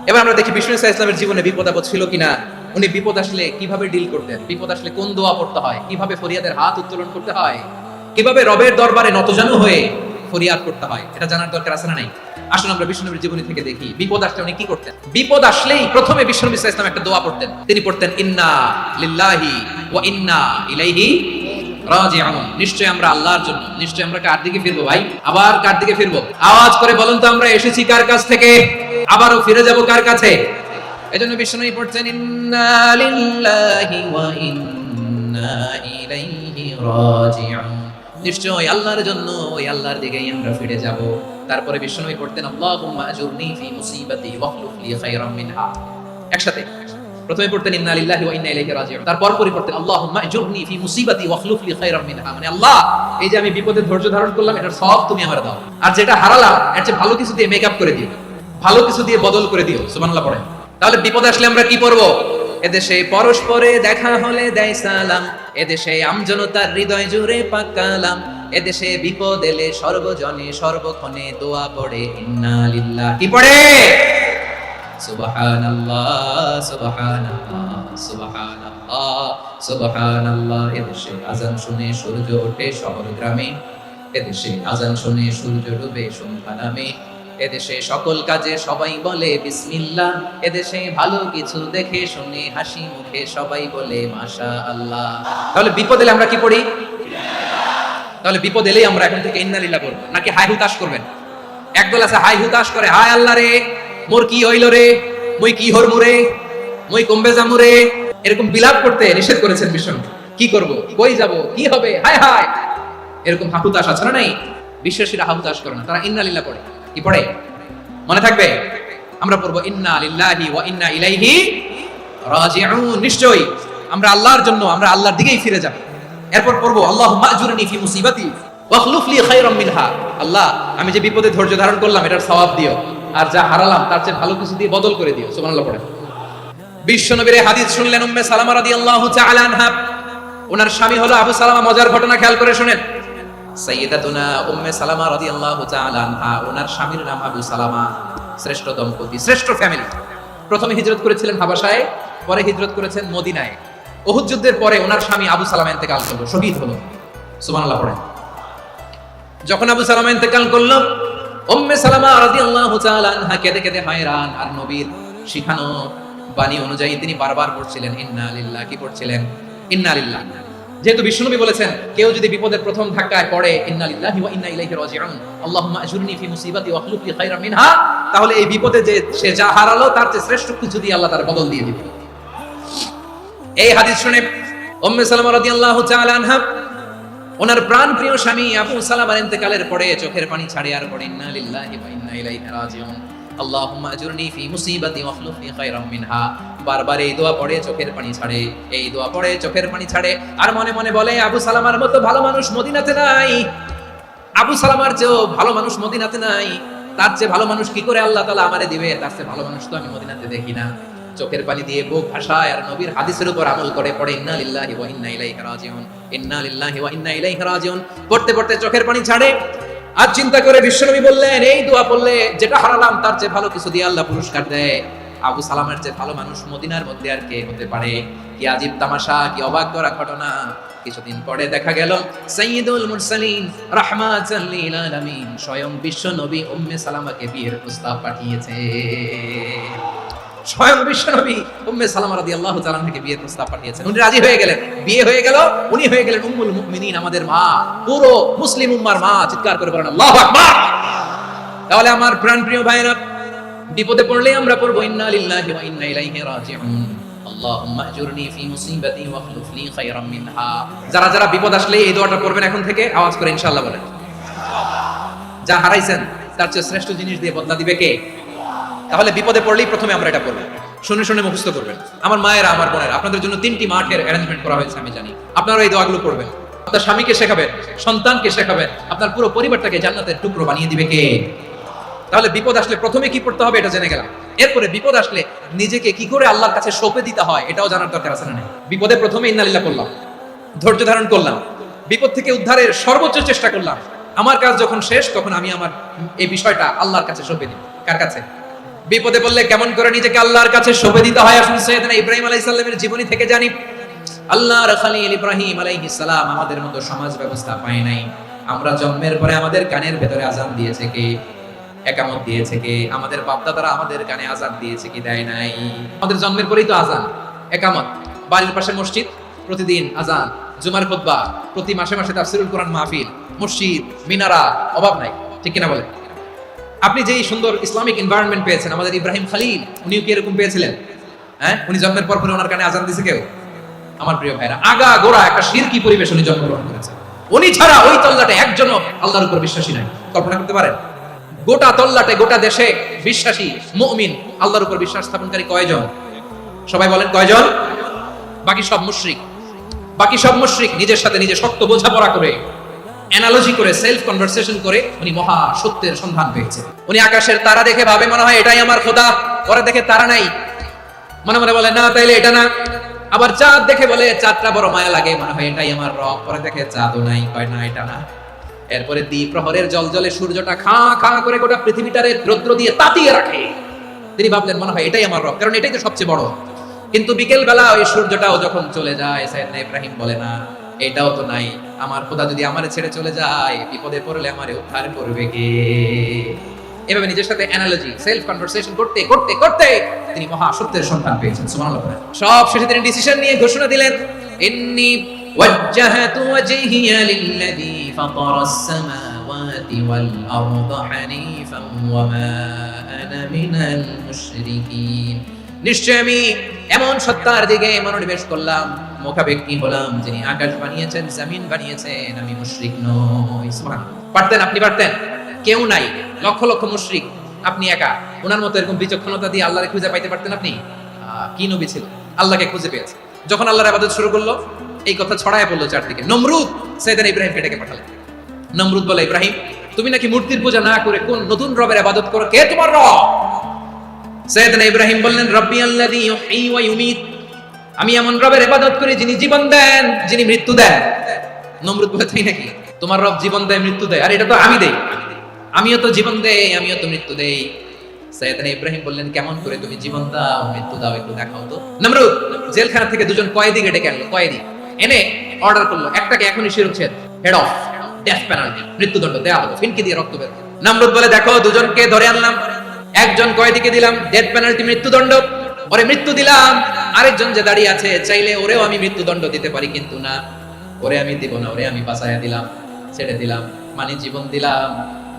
এবার আমরা দেখি বিষ্ণু ইসলামের জীবনে বিপদ আপদ ছিল কিনা। উনি বিপদ আসলে কিভাবে ডিল করতেন, বিপদ আসলে কোন দোয়া পড়তে হয়, কিভাবে ফরিয়াদের হাত উত্তোলন করতে হয়, কিভাবে রবের দরবারে নতজানু হয়ে ফরিয়াদ করতে হয়, এটা জানার দরকার আছে না নাই? আসুন আমরা বিষ্ণুনবীর জীবনী থেকে দেখি বিপদ আসলে উনি কি করতেন। বিপদ আসলেই প্রথমে বিষ্ণুনবী সাল্লাল্লাহু আলাইহি ওয়াসাল্লাম একটা দোয়া পড়তেন। তিনি পড়তেন, ইন্না লিল্লাহি ওয়া ইন্না ইলাইহি রাজিউন। নিশ্চয় আমরা আল্লাহর জন্য, নিশ্চয় আমরা কার দিকে ফিরবো? ভাই, আবার কার দিকে ফিরবো? আওয়াজ করে বলুন তো, আমরা এসেছি কার কাছ থেকে, আবারও ফিরে যাব কার কাছে? এজন্য বিষ্ণুনবী পড়তেন, ইন্না লিল্লাহি ওয়া ইন্না ইলাইহি রাজিউন। নিশ্চয়ই আল্লাহর জন্য ওই আল্লাহর দিকেই আমরা ফিরে যাব। তারপরে বিশ্বনবী পড়তেন আল্লাহুম্মা আজুরনি ফি মুসিবাতি ওয়াখলুফ লি খায়রাম মিনহা। একসাথে প্রথমে পড়তেন ইন্না লিল্লাহি ওয়া ইন্না ইলাইহি রাজিউন, তারপর পড়তেন আল্লাহুম্মা আজুরনি ফি মুসিবাতি ওয়াখলুফ লি খায়রাম মিনহা, মানে আল্লাহ এই যে আমি বিপদে ধৈর্য ধারণ করলাম এটার সওয়াব তুমি আমারে দাও, আর যেটা হারালাম এর চেয়ে ভালো কিছু দিয়ে মেকআপ করে দিও, ভালো কিছু দিয়ে বদল করে দিও। সুবহানাল্লাহ পড়েন। তাহলে বিপদ আসলে আমরা কি পড়ব? এদেশে পরস্পরে দেখা হলে দেয় সালাম, এদেশে আমজনতার হৃদয় জুড়ে পাক কালাম, এদেশে বিপদ এলে সর্বজনে সর্বক্ষণে দোয়া পড়ে ইন্না লিল্লাহ। কি পড়ে? সুবহানাল্লাহ সুবহানাল্লাহ সুবহানাল্লাহ সুবহানাল্লাহ। এদেশে আজান শুনে সূর্য ওঠে শহর গ্রামে, এদেশে আজান শুনে সূর্য ডুবে সন্ধ্যা নামে, এদেশে সকল কাজে সবাই বলে বিসমিল্লাহ, এদেশে ভালো কিছু দেখে শুনে হাসি মুখে সবাই বলে মাশাআল্লাহ। তাহলে বিপদ এলে আমরা কি পড়ি? তাহলে বিপদ এলেই আমরা এখন থেকে ইন্না লিল্লাহ পড়ব, নাকি হাই হুতাশ করবেন? একদল আছে হাই হুতাশ করে, হায় আল্লাহ রে মোর কি হইল রে, মুই কি হরমু রে, মুই কমবে যামু রে, এরকম বিলাপ করতে নিষেধ করেছেন বিশ্বনবী। কি করব, কই যাব, কি হবে, হায় হায়, এরকম হাহুতাশ আছে না? নাই, বিশ্বাসীরা হাহুতাশ করে না, তারা ইন্না লিল্লাহ পড়ে। কি পড়ে? মনে থাকবে? আমরা পড়বো ইন্না লিল্লাহি ওয়া ইন্না ইলাইহি রাজিউন। নিশ্চয়ই আমরা আল্লাহর জন্য, আমরা আল্লাহর দিকেই ফিরে যাব। এরপর পড়বো আল্লাহুম্মা আজুরনি ফি মুসিবাতি ওয়াখলুফ লি খায়রাম মিনহা। আল্লাহ আমি যে বিপদে ধৈর্য ধারণ করলাম এটার সওয়াব দিও, আর যা হারালাম তার চেয়ে ভালো কিছু দিয়ে বদল করে দিও। সুবহানাল্লাহ পড়েন। বিশ্বনবীর হাদিস শুনলেন উম্মে সালামা রাদিয়াল্লাহু তাআলা আনহা, ওনার স্বামী হলো আবু সালামা। মজার ঘটনা খেয়াল করে শুনেন। সাইয়্যিদাতুনা উম্মে সালামা রাদিয়াল্লাহু তাআলা আনহা, ওনার স্বামীর নাম আবু সালামা। শ্রেষ্ঠ দম্পতি, শ্রেষ্ঠ ফ্যামিলি। প্রথমে হিজরত করেছিলেন হাবাশায়, পরে হিজরত করেছেন মদিনায়। উহুদ যুদ্ধের পরে ওনার স্বামী আবু সালামা ইন্তেকাল করলো, শহীদ হলো। সুবহানাল্লাহ পড়েন। যখন আবু সালামা ইন্তেকাল করলো, উম্মে সালামা রাদিয়াল্লাহু তাআলা আনহা কেঁদে কেঁদে হয়রান। আর নবীর শিখানো বাণী অনুযায়ী তিনি বারবার পড়ছিলেন ইন্না লিল্লাহ। কি পড়ছিলেন? ইন্না লিল্লাহ। যেহেতু বিশ্বনবী বলেছেন কেউ যদি বিপদের প্রথম ধাক্কায় পড়ে ইন্না লিল্লাহি ওয়া ইন্না ইলাইহি রাজিউন, আল্লাহুম্মা আজুরনি ফি মুসিবাতি ওয়াখলুফ লি খায়রাম মিনহা, তাহলে এই বিপদে যে সে যা হারালো তার চেয়ে শ্রেষ্ঠ কিছু দিয়ে আল্লাহ তার বদল দিয়ে দিবেন। এই হাদিস শুনে উম্মে সালামা রাদিয়াল্লাহু তাআলা আনহা ওনার প্রাণ প্রিয় স্বামী আবু সালামার ইন্তেকালের পরে চোখের পানি ছাড়ে আর পড়ে ইন্না লিল্লাহি ওয়া ইন্না ইলাইহি রাজিউন, আল্লাহুম্মা আজুরনি ফি মুসিবাতি ওয়াখলুফ লি খায়রাম মিনহা। বারবার এই দোয়া পড়ে চোখের পানি ছাড়ে, এই দোয়া পড়ে চোখের পানি ছাড়ে, আর মনে মনে বলে আবু সালামার মতো ভালো মানুষ মদিনাতে নাই, আবু সালামার চেয়েও ভালো মানুষ মদিনাতে নাই, তার চেয়ে ভালো মানুষ কি করে আল্লাহ তাআলা আমারে দিবে, তার চেয়ে ভালো মানুষ তো আমি মদিনাতে দেখি না। চোখের পানি দিয়ে বুক ভাসায় আর নবীর হাদিসের উপর আমল করে পড়ে ইন্না লিল্লাহি ওয়া ইন্না ইলাইহি রাজিউন, ইন্না লিল্লাহি ওয়া ইন্না ইলাইহি রাজিউন। পড়তে পড়তে চোখের পানি ছাড়ে। আর চিন্তা করে বিশ্বনবী বললেন এই দোয়া পড়লে যেটা হারালাম তার চেয়ে ভালো কিছু দিয়ে আল্লাহ পুরস্কার দেয়। আবু সালামের চেয়ে ভালো মানুষ মদিনার মধ্যে আর কে হতে পারে? কি আজীব তামাশা, কি অবাক করা ঘটনা। কিছুদিন পরে দেখা গেল সাইয়্যিদুল মুরসালিন রাহমাতাল লিল আলামিন স্বয়ং বিশ্ব নবী উম্মে সালামাকে বিয়ের প্রস্তাব পাঠিয়েছে। স্বয়ং বিশ্ব নবী উম্মে সালামা রাদিয়াল্লাহু তাআলা থেকে বিয়ের প্রস্তাব পাঠিয়েছেন। উনি রাজি হয়ে গেলেন, বিয়ে হয়ে গেল, উনি হয়ে গেলেন উম্মুল মুমিনিন, আমাদের মা, পুরো মুসলিম উম্মার মা। চিৎকার করে বলেন আল্লাহু আকবার। তাহলে আমার প্রাণপ্রিয় ভাইরা, বিপদে পড়লে আমরা পড়বো ইন্না লিল্লাহি ওয়া ইন্না ইলাইহি রাজিউন, আল্লাহুম্মা আজুরনি ফি মুসিবাতি ওয়াখলুফ লি খায়রাম মিনহা। যারা যারা বিপদ আসলে এই দোয়াটা পড়বেন এখন থেকে, আওয়াজ করে ইনশাআল্লাহ বলেন। যা হারাইছেন তার চেয়ে শ্রেষ্ঠ জিনিস দিয়ে বদলা দিবে কে? তাহলে বিপদে পড়লেই প্রথমে আমরা এটা পড়বো। শুনে শুনে মুখস্থ করবেন। আমার মায়েরা, আমার বোনেরা, আপনাদের জন্য 3টি মাঠের অ্যারেঞ্জমেন্ট করা হয়েছে, আমি জানি। আপনারা এই দোয়াগুলো পড়বেন, আপনার স্বামীকে শেখাবেন, সন্তানকে শেখাবেন, আপনার পুরো পরিবারটাকে জান্নাতের টুকরো বানিয়ে দিবে কে? তাহলে বিপদ আসলে প্রথমে কি করতে হবে এটা জেনে গেলাম। এরপরে বিপদ আসলে নিজেকে কি করে আল্লাহর কাছে সঁপে দিতে হয় এটাও জানার দরকার আছে না? বিপদে প্রথমে ইন্না লিল্লাহ করলাম, ধৈর্য ধারণ করলাম, বিপদ থেকে উদ্ধারের সর্বোচ্চ চেষ্টা করলাম। আমার কাজ যখন শেষ তখন আমি আমার এই বিষয়টা আল্লাহর কাছে সঁপে দিই। কার কাছে? বিপদে পড়লে কেমন করে নিজেকে আল্লাহর কাছে সঁপে দিতে হয় আসুন সাইয়েদনা ইব্রাহিম আলাইহিস সালামের জীবনী থেকে জানি। আল্লাহর খলিল ইব্রাহিম আলাইহিস সালাম আমাদের মতো সমাজ ব্যবস্থা পায় নাই। আমরা জন্মের পরে আমাদের কানের ভেতরে আযান দিয়েছে কে? একামত দিয়েছে কে? আমাদের বাপ-দাদারা আমাদের কানে আযান দিয়েছে কি দেয় নাই? আমাদের জন্মের পরেই তো আযান, একামত, বাড়ির পাশে মসজিদ, প্রতিদিন আযান, জুমার খুতবা, প্রতি মাসে মাসে তাফসীরুল কোরআন মাহফিল, মসজিদ, মিনারা, অভাব নাই। ঠিক কিনা বলে? আপনি যেই সুন্দর ইসলামিক এনভায়রনমেন্ট পেয়েছেন, আমাদের ইব্রাহিম খলিল উনিও কি এরকম পেয়েছিলেন? হ্যাঁ, উনি জন্মের পর পরে ওনার কানে আযান দিয়েছে কেউ? আমার প্রিয় ভাইরা, আগা গোড়া একটা শিরকি পরিবেশ উনি জন্মগ্রহণ করেছেন। উনি ছাড়া ওই তল্লাটে একজনও আল্লাহর উপর বিশ্বাসী নাই। কল্পনা করতে পারেন? গোটা তল্লাটে গোটা দেশে বিশ্বাসী মুমিন আল্লাহর উপর বিশ্বাস স্থাপনকারী কয়জন? সবাই বলেন কয়জন? বাকি সব মুশরিক। বাকি সব মুশরিক নিজের সাথে নিজে শক্ত বোঝাপড়া করে, অ্যানালজি করে, সেলফ কনভারসেশন করে উনি মহা সত্যের সন্ধান পেয়েছে। উনি আকাশের তারা দেখে ভাবে মনে হয় এটাই আমার খোদা, পরে দেখে তারা নাই, মনে মনে বলে না তাইলে এটা না। আবার চাঁদ দেখে বলে চাঁদটা বড় মায়া লাগে, মনে হয় এটাই আমার রব, পরে দেখে চাঁদও নাই, কয় না এটা না। এরপরে দ্বীপ প্রহরের জল জলে সূর্যটা খা খা করে গোটা পৃথিবীটারে রৌদ্র দিয়ে তাতিয়ে রাখে। তিনি ভাবলেন মনে হয় এটাই আমার রব, কারণ এটাই তো সবচেয়ে বড়। কিন্তু বিকেল বেলা ওই সূর্যটাও যখন চলে যায়, সাইয়েদনা ইব্রাহিম বলে না এটাও তো নাই, আমার খোদা যদি আমারে ছেড়ে চলে যায়, বিপদে পড়লে আমারে উদ্ধার করবে কে? এভাবে নিজের সাথে অ্যানালজি, সেলফ কনভারসেশন করতে করতে করতে তিনি মহা সত্যের সন্ধান পেয়েছেন। সুবহানাল্লাহ। সব শেষে তিনি ডিসিশন নিয়ে ঘোষণা দিলেন, ইন্নী ওয়াজ্জাহাতু ওয়াজহিয়া লিল্লাযী ফাতারাস সামাওয়াতি ওয়াল আরদা হানিফান ওয়া মা আনা মিনাল মুশরিকিন। নিশ্চয় আমি এমন সত্তার দিকে মনোনিবেশ করলাম, মুখাপেক্ষী হলাম, যিনি আকাশ বানিয়েছেন, জমিন বানিয়েছেন, আমি মুশরিক নই। সুবহানাল্লাহ। পারতেন? আপনি পারতেন? কেউ নাই, লক্ষ লক্ষ মুশরিক, আপনি একা। ওনার মতো এরকম বিচক্ষণতা দিয়ে আল্লাহরে খুঁজে পাইতে পারতেন আপনি? কি নবী ছিল, আল্লাহকে খুঁজে পেয়েছে। যখন আল্লাহর ইবাদত শুরু করলো, এই কথা ছড়ায় পড়লো চারদিকে। নমরুদ সাইয়েদনা ইব্রাহিমকে ডেকে পাঠালেন। নমরুদ বলে, ইব্রাহিম তুমি নাকি মূর্তির পূজা না করে কোন নতুন রবের ইবাদত করো, কে তোমার রব? সাইয়েদনা ইব্রাহিম বললেন, রব্বি আল্লাযী ইউহয়ী ওয়া ইউমীত, আমি এমন রবের ইবাদত করি যিনি জীবন দেন, যিনি মৃত্যু দেন। নমরুদ বলে, তাই নাকি? তোমার রব জীবন দেয়, মৃত্যু দেয়? আর এটা তো আমি দেই, আমিও তো জীবন দেই, আমিও তো মৃত্যু দেই। সাইয়েদনা ইব্রাহিম বললেন, কেমন করে তুমি জীবন দাও, মৃত্যু দাও, একটু দেখাও তো। নমরুদ জেলখানা থেকে দুজন কয়েদিকে ডেকে আনলো, কয়েদি এনে অর্ডার করলো, একটাকে এখনই শিরোচ্ছেদ, হেড অফ, ডেথ পেনাল্টি, মৃত্যুদণ্ড দেয়া হলো, ফিনকি দিয়ে রক্ত বের। নমরুদ বলে, দেখো দুজনকে ধরে আনলাম, একজন কয়েদিকে দিলাম ডেথ পেনাল্টি, মৃত্যুদণ্ড, ওরে মৃত্যু দিলাম। আরেকজন যে দাঁড়িয়ে আছে, চাইলে ওরেও আমি মৃত্যুদণ্ড দিতে পারি, কিন্তু না, ওরে আমি দিব না, ওরে আমি বাঁচাইয়া দিলাম, ছেড়ে দিলাম, মানে জীবন দিলাম।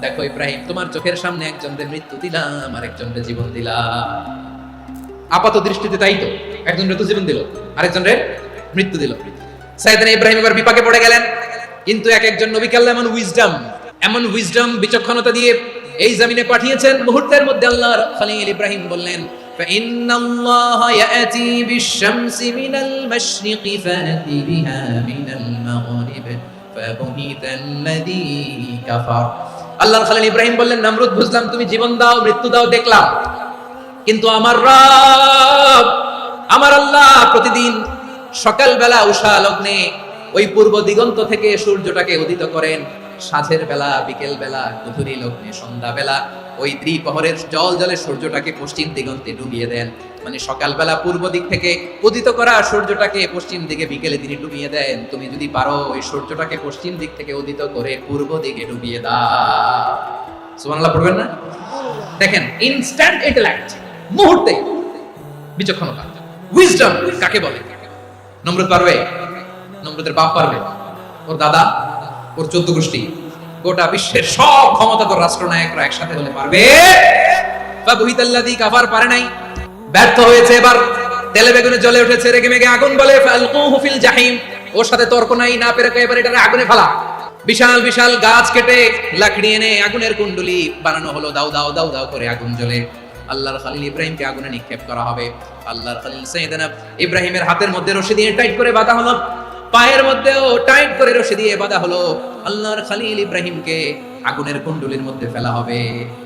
দেখো ইব্রাহিম, তোমার চোখের সামনে একজনের মৃত্যু দিলাম, আরেকজনের জীবন দিলাম। আপাত দৃষ্টিতে তাই তো, একজনের তো জীবন দিল, আরেকজনের মৃত্যু দিল। সাইয়েদনা ইব্রাহিম এবার বিপাকে পড়ে গেলেন। কিন্তু এক একজন নবীকে আল্লাহ এমন উইজডম বিচক্ষণতা দিয়ে এই জমিনে পাঠিয়েছেন, মুহূর্তের মধ্যে আল্লাহর খলিল ইব্রাহিম বললেন, فإن الله يأتي بالشمس من المشرق فأتي بها من المغرب فبهت الذي كفر। আল্লাহর খলিল ইব্রাহিম বললেন, নমরুদ বুঝলাম তুমি জীবন দাও, মৃত্যু দাও, দেখলাম, কিন্তু আমার রব, আমার আল্লাহ প্রতিদিন সকালবেলা উষা লগ্নে ওই পূর্ব দিগন্ত থেকে সূর্যটাকে উদিত করেন, সাঁঝের বেলা, বিকেল বেলা, গধূলি লগ্নে, সন্ধ্যা বেলা ওই দ্বিপ্রহরের জল জলে সূর্যটাকে পশ্চিম দিগন্তে ডুবিয়ে দেন। মানে সকালবেলা পূর্ব দিক থেকে উদিত করা সূর্যটাকে পশ্চিম দিকে বিকেলে তিনি ডুবিয়ে দেন। তুমি যদি পারো ওই সূর্যটাকে পশ্চিম দিক থেকে উদিত করে পূর্ব দিকে ডুবিয়ে দাও। সুবহানাল্লাহ পড়বেন না? দেখেন, ইনস্ট্যান্ট ইন্টেলেক্ট, মুহূর্তে বিচক্ষণতা, উইজডম কাকে বলে? নমরুদ পারবে? নমরুদের বাপ পারবে, ওর দাদা, ওর 14 গোষ্ঠী, গোটা বিশ্বের সব ক্ষমতাধর রাষ্ট্রনায়করা একসাথে হলে পারবে? ফাবুহিতাল্লাযী কাফার পারে নাই, ব্যর্থ হয়েছে। এবার তেলে বেগুনে জ্বলে উঠেছে, রেগে মেগে আগুন বলে, ফালকুহু ফিল জাহিম, ওর সাথে তর্ক নাই, না পেরে এবার এটা আগুনে ফেলা। বিশাল বিশাল গাছ কেটে লাকড়ি এনে আগুনের কুণ্ডলি বানানো হলো, দাও দাও দাও দাও করে আগুন জ্বলে। আল্লাহর খলিল ইব্রাহিমকে আগুনে নিক্ষেপ করা হবে। আল্লাহর খলিল সাইয়েদনা ইব্রাহিমের হাতের মধ্যে রশি দিয়ে টাইট করে বাঁধা হলো, পায়ের মধ্যেও টাইট করে রশি দিয়ে বাঁধা হলো। আল্লাহর খলিল ইব্রাহিমকে আগুনের কুণ্ডলির মধ্যে ফেলা হবে।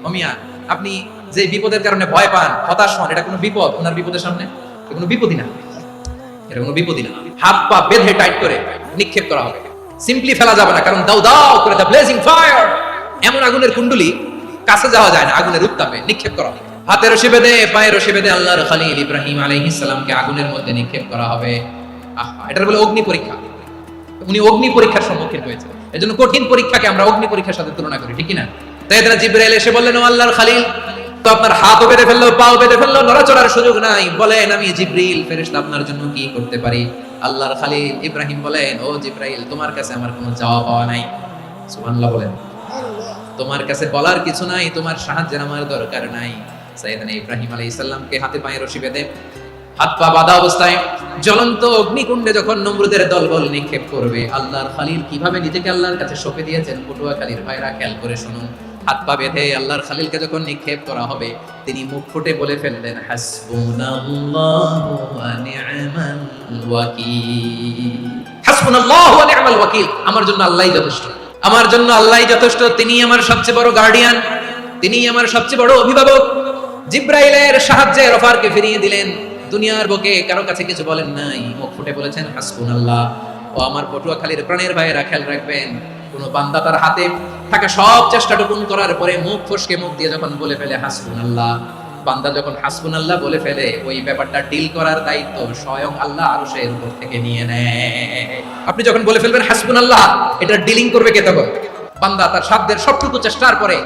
ওমিয়া, আপনি যে বিপদের কারণে ভয় পান, হতাশ হন, এটা কোনো বিপদ? ওনার বিপদের সামনে এটা কোনো বিপদই না, এটা কোনো বিপদই না। হাত পা বেঁধে টাইট করে নিক্ষেপ করা হবে, সিম্পলি ফেলা যাবে না, কারণ দাও দাও করে দা ব্লেজিং ফায়ার, এমন আগুনের কুণ্ডলি কাছে যাওয়া যায় না, আগুনের উত্তাপে নিক্ষেপ করা হবে। হাতে রশি বেঁধে, পায়ে রশি বেঁধে আল্লাহর খলিল ইব্রাহিম আলাইহিস সালামকে আগুনের মধ্যে নিক্ষেপ করা হবে। এটার বলে অগ্নি পরীক্ষা। উনি অগ্নি পরীক্ষার সম্মুখীন হয়েছে, এজন্য কঠিন পরীক্ষাকে আমরা অগ্নি পরীক্ষার সাথে তুলনা করি, ঠিক না? তাই জিবরাইল এসে বললেন, ও আল্লাহর খলিল, তো আপনার হাতও বেঁধে ফেললো, পাও বেঁধে ফেললো, নড়াচড়ার সুযোগ নাই, বলেন আমি জিবরিল ফেরেশতা আপনার জন্য কি করতে পারি? আল্লাহর খলিল ইব্রাহিম বলেন, ও জিবরাইল, তোমার কাছে আমার কোনো চাওয়া পাওয়া নাই। সুবহানাল্লাহ বলেন। তোমার কাছে বলার কিছু নাই, তোমার সাহায্যের আমার দরকার নাই। সাইয়েদনা ইব্রাহিম আলাইহিস সালামকে হাতে পায়ে রশি বেঁধে হাত পা বাঁধা অবস্থায় জ্বলন্ত অগ্নিকুণ্ডে যখন নমরুদের দলবল নিক্ষেপ করবে, আল্লাহর খলিল কিভাবে নিজেকে আল্লাহর কাছে সঁপে দিয়েছেন পটুয়াখালীর ভাইরা খেয়াল করে শুনুন। হাত পা বেঁধে আল্লাহর খলিলকে যখন নিক্ষেপ করা হবে, তিনি মুখ ফুটে বলে ফেললেন, হাসবুনাল্লাহু ওয়া নি'মাল ওয়াকিল। হাসবুনাল্লাহু ওয়া নি'মাল ওয়াকিল, আমার জন্য আল্লাহই যথেষ্ট, আমার জন্য আল্লাহই যথেষ্ট। তিনি আমার সবচেয়ে বড় গার্ডিয়ান, তিনি আমার সবচেয়ে বড় অভিভাবক। জিব্রাইলের সাহায্যে রফারকে ফিরিয়ে দিলেন। দুনিয়ার বুকে কারো কাছে কিছু বলেন নাই, মুখ ফুটে বলেছেন হাসবুনাল্লাহ। ও আমার পটুয়াখালীর প্রাণের ভাইয়েরা খেয়াল রাখবেন, কোন বান্দা তার হাতে থাকা সব চেষ্টাটুকুন করার পরে মুখ ফসকে মুখ দিয়ে যখন বলে ফেলে হাসবুনাল্লাহ, বান্দা যখন হাসবুনাল্লাহ বলে ফেলে, ওই ব্যাপারটা ডিল করার দায়িত্ব স্বয়ং আল্লাহ আরশের উপর থেকে নিয়ে নেয়। আপনি যখন বলে ফেলবেন হাসবুনাল্লাহ, এটা ডিলিং করবে কে তখন? বান্দা তার সাধ্যের সবটুকু চেষ্টার পরে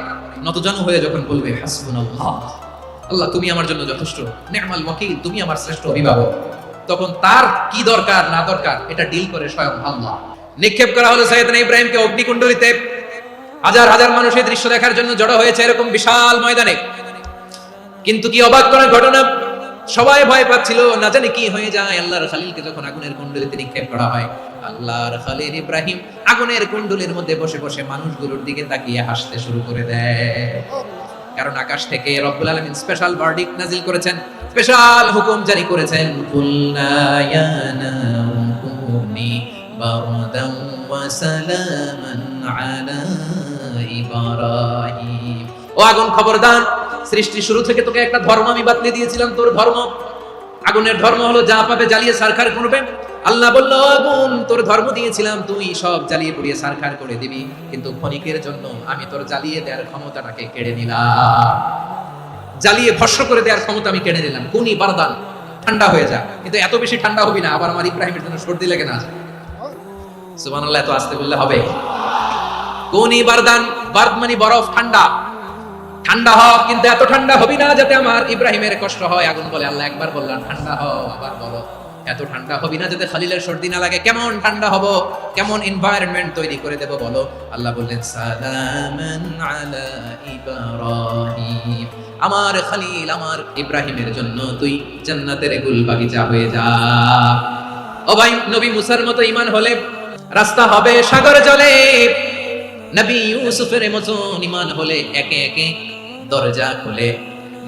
নতজানু হয়ে যখন বলবে হাসবুনাল্লাহ, আল্লাহ তুমি আমার জন্য যথেষ্ট, নি'মাল ওয়াকিল তুমি আমার শ্রেষ্ঠ অভিভাবক, তখন তার কি দরকার না দরকার এটা ডিল করে স্বয়ং আল্লাহ। নিক্ষেপ করা হলো সাইয়েদনা ইব্রাহিমকে অগ্নিকুণ্ডলিতে। হাজার হাজার মানুষ এই দৃশ্য দেখার জন্য জড়ো হয়েছে এরকম বিশাল ময়দানে। কিন্তু কি অবাক করার ঘটনা, সবাই ভয় পাচ্ছিল না জানি কি হয়ে যায়। আল্লাহর খলিলকে যখন আগুনের কুণ্ডলিতে নিক্ষেপ করা হয়, আল্লাহর খলিল ইব্রাহিম আগুনের কুণ্ডলীর মধ্যে বসে বসে মানুষগুলোর দিকে তাকিয়ে হাসতে শুরু করে দেয়। কারণ আকাশ থেকে রব্বুল আলামিন স্পেশাল ভার্ডিক্ট নাজিল করেছেন, স্পেশাল হুকুম জারি করেছেন, কুল্লা ইয়া নারু কুনি বারদান ওয়া সালামান আলা ইব্রাহিম। ও আগুন খবরদার, সৃষ্টি শুরু থেকে তোকে একটা ধর্ম আমি বাতলে দিয়েছিলাম, তোর ধর্ম আগুনের ধর্ম হলো যা পাবে জ্বালিয়ে ছারখার করবে। আল্লাহ বলল, আগুন তোর ধর্ম দিয়েছিলাম, তুই সব জ্বালিয়ে পুড়িয়ে ছারখার করে দিবি, কিন্তু ক্ষণিকের জন্য আমি তোর জ্বালিয়ে দেওয়ার ক্ষমতাটাকে কেড়ে নিলাম, জ্বালিয়ে ভস্ম করে দেওয়ার ক্ষমতা আমি কেড়ে নিলাম। কুনি বারদান, ঠান্ডা হয়ে যা, কিন্তু এত বেশি ঠান্ডা হবি না আবার আমার ইব্রাহিমের জন্য সর্দি লেগে না যায়। সুবহানাল্লাহ, এত আস্তে বললে হবে? কুনি বারদান, বারদ মানে বরফ, ঠান্ডা, ঠান্ডা হ, কিন্তু এত ঠান্ডা হবি না যাতে আমার ইব্রাহিমের কষ্ট হয়। আগুন বলে, আল্লাহ একবার বললাম ঠান্ডা হও, আবার বলো এত ঠান্ডা হবি না যাতে খলিলের সর্দি না লাগে। কেমন ঠান্ডা হব, কেমন এনভায়রনমেন্ট তৈরি করে দেব বলো? আল্লাহ বললেন, সালামান আলা ইব্রাহিম, আমার খলিল আমার ইব্রাহিমের জন্য তুই জান্নাতের গুল বাগিচা হয়ে যা। ও ভাই, নবী মুসার মতো ঈমান হলে রাস্তা হবে সাগর জলে, নবী ইউসুফের মতো ঈমান হলে একে একে দরজা খুলে,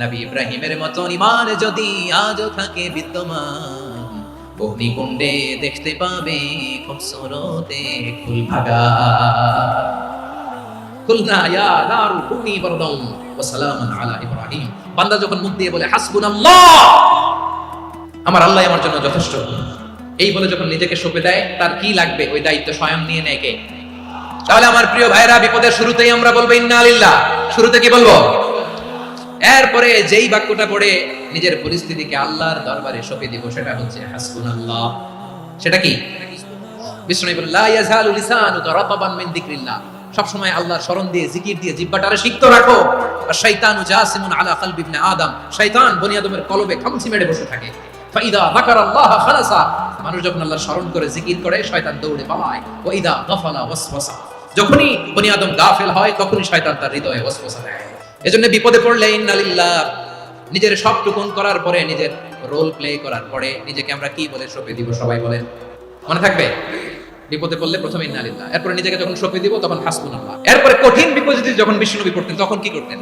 নবী ইব্রাহিমের মতো ঈমান যদি আজও থাকে বিদ্যমান, অগ্নিকুণ্ডে দেখতে পাবে খুবসুরতে ফুল ভাগা। কুলনা ইয়া নারু কুনি বারদান ওয়া সালামান আলা ইব্রাহিম। বান্দা যখন মুখ দিয়ে বলে হাসবুনাল্লাহ, আমার আল্লাহ আমার জন্য যথেষ্ট, এই বলে যখন নিজেকে সঁপে দেয়, তার কি লাগবে ওই দায়িত্ব স্বয়ং নিয়ে নেয় কে? তাহলে আমার প্রিয় ভাইরা, বিপদের শুরুতেই আমরা বলবো ইন্না লিল্লাহ। শুরুতে কি বলবো? এরপরে যেই বাক্যটা পড়ে নিজের পরিস্থিতিকে আল্লাহর দরবারে সঁপে দিব, সেটা হচ্ছে হাসবুনাল্লাহ। সেটা কি? বিষ্ণু বলেন, লা ইয়াজালু লিসানুকা রাতাবান মিন যিকরিল্লাহ, সব সময় আল্লাহর স্মরণ দিয়ে জিকির দিয়ে জিহ্বাটারে সিক্ত রাখো। আর শয়তানু জাসিমুন আলা কলবি ইবনে আদম, শয়তান বনি আদমের কলবে খামচি মেরে বসে থাকে। ফাইদা যাকারাল্লাহ খালাসা, মানুষ যখন আল্লাহর স্মরণ করে জিকির করে শয়তান দৌড়ে পালায়। ওয়া ইদা গাফালা ওয়াসওয়াসা, যখনই বনি আদম গাফেল হয় তখনই শয়তান তার হৃদয়ে ওয়াসওয়াসা দেয়। এজন্য বিপদে পড়লে ইন্না লিল্লাহ, নিজের সবটুকুন করার পরে, নিজের রোল প্লে করার পরে নিজেকে আমরা কি বলে সঁপে দিব? সবাই বলেন, মনে থাকবে? বিপদে পড়লে প্রথমে ইন্না লিল্লাহ, এরপরে নিজেকে যখন সঁপে দিব তখন হাসবুনাল্লাহ। এরপরে কঠিন বিপদে যখন বিশ্বনবী পড়তেন তখন কি করতেন?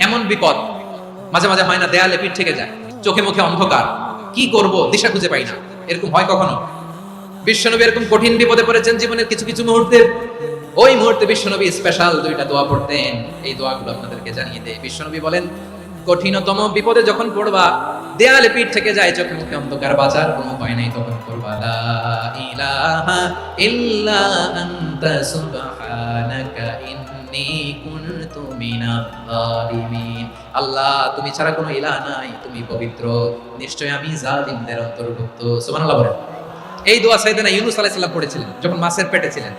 এমন বিপদ মাঝে মাঝে হয় না, দেয়ালে পিঠ থেকে যায়, চোখে মুখে অন্ধকার, কি করব দিশা খুঁজে পাই না, এরকম হয় কখনো? বিশ্বনবী এরকম কঠিন বিপদে পড়েছেন জীবনের কিছু কিছু মুহূর্তে। ওই মুহূর্তে বিশ্বনবী স্পেশাল দুইটা দোয়া পড়তেন, এই দোয়াগুলো আপনাদেরকে জানিয়ে দেয়। বিশ্বনবী বলেন, কঠিনতম বিপদে যখন পড়বা, দেয়ালে পিঠ থেকে যায়, চোখে মুখে অন্ধকার, বাঁচার কোনো উপায় নাই, তখন পড়বা লা ইলাহা ইল্লা আনতা সুবহানাকা ইন্নী কুনতু মিনাজ জালিমিন। আল্লাহ তুমি ছাড়া কোনো ইলাহ নাই, তুমি পবিত্র, নিশ্চয় আমি জালিমদের অন্তর্ভুক্ত। সুবহানাল্লাহ বলেন। এই দোয়া সাইয়েদনা ইউনূস আলাইহিস সালাম পড়েছিলেন যখন মাছের পেটে ছিলেন,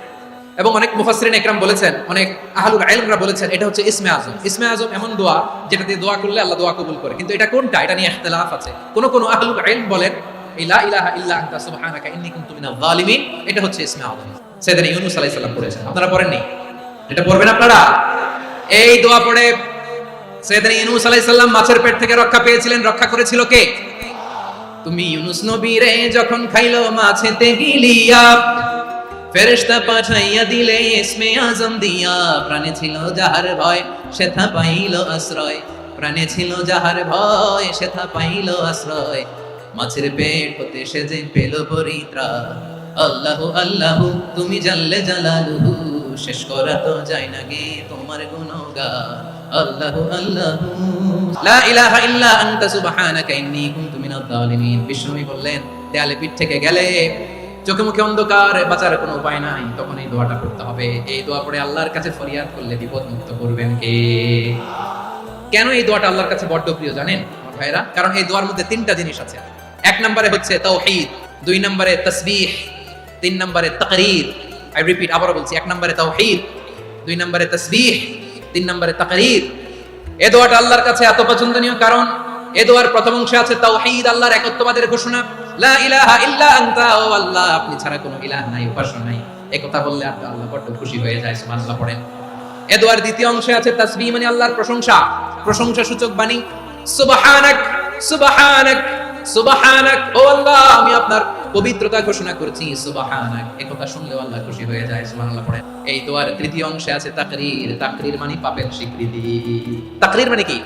এবং অনেক মুফাসসিরিন ইকরাম বলেছেন, অনেক আহলুল ইলমরা বলেছেন, এটা হচ্ছে ইসমে আজম। ইসমে আজম এমন দোয়া যেটা দিয়ে দোয়া করলে আল্লাহ দোয়া কবুল করে, কিন্তু এটা কোনটা এটা নিয়ে ইখতিলাফ আছে। কোন কোন আহলুল ইলম বলেন লা ইলাহা ইল্লা আনতা সুবহানাকা ইন্নী কুনতু মিনাজ জালিমিন, এটা হচ্ছে ইসমে আজম। সাইয়েদনা ইউনূস আলাইহিস সালাম পড়েছেন, আপনারা পড়েননি? এটা পড়বেন আপনারা। এই দোয়া পড়ে সাইয়েদনা ইউনূস আলাইহিস সালাম মাছের পেট থেকে রক্ষা পেয়েছিলেন। রক্ষা করেছিল কে? তুমি ইউনুস নবীরে যখন খাইলো মাছেতে গিলিয়া, ফেরেশতা পাঠাইয়া দিলে ইসমে আজম দিয়া, প্রাণে ছিল যাহার ভয় সেথা পাইল আশ্রয়, প্রাণে ছিল যাহার ভয় সেথা পাইল আশ্রয়, মাছের পেট হতে সে যে পেল পরিত্রাণ। আল্লাহু আল্লাহু তুমি জাল্লে জালালুহু, শেষ করা তো যায় না গে তোমার গুণগান। আল্লাহু আল্লাহু লা ইলাহা ইল্লা আনতা সুবহানাকা ইন্নী কুনতু মিনাজ জালিমিন। বিষ্ণু বললেন দেয়ালে পিঠ থেকে গেলে, চোখে মুখে অন্ধকার, বাঁচার কোনো উপায় নাই, তখন এই দোয়াটা করতে হবে। এই দোয়া পড়ে আল্লাহর কাছে ফরিয়াদ করলে বিপদ মুক্ত করবেন কে? কেন এই দোয়াটা আল্লাহর কাছে বড্ড প্রিয় জানেন আমার ভাইরা? কারণ এই দোয়ার মধ্যে তিনটা জিনিস আছে। এক নম্বরে হচ্ছে তাওহীদ, দুই নম্বরে তাসবিহ, তিন নম্বরে তাকরীর। আই রিপিট, আবারো বলছি, এক নম্বরে তাওহীদ, দুই নম্বরে তাসবিহ, তিন নম্বরে তাকরীর। এই দোয়াটা আল্লাহর কাছে এত পছন্দনীয় কারণ এই দোয়ার প্রথম অংশে আছে তাওহীদ, আল্লাহর একত্ববাদের ঘোষণা। লা ইলাহা ইল্লা আনতা, ও আল্লাহ আপনি ছাড়া কোনো ইলাহ নাই, উপাস্য নাই। এই কথা বললে আল্লাহ বড় খুশি হয়ে যায়, সুবহানাল্লাহ পড়েন। এই দোয়ার দ্বিতীয় অংশে আছে তাসবিহ, মানে আল্লাহর প্রশংসা, প্রশংসা সূচক বাণী। সুবহানাক সুবহানাক সুবহানাক, ও আল্লাহ আমি আপনার পবিত্রতা ঘোষণা করছি, সুবহানাক। এই কথা শুনলেও আল্লাহ খুশি হয়ে যায়, সুবহানাল্লাহ পড়েন। এই দোয়ার তৃতীয় অংশে আছে তাকরীর, তাকরীর মানে পাপের স্বীকৃতি। তাকরীর মানে কি?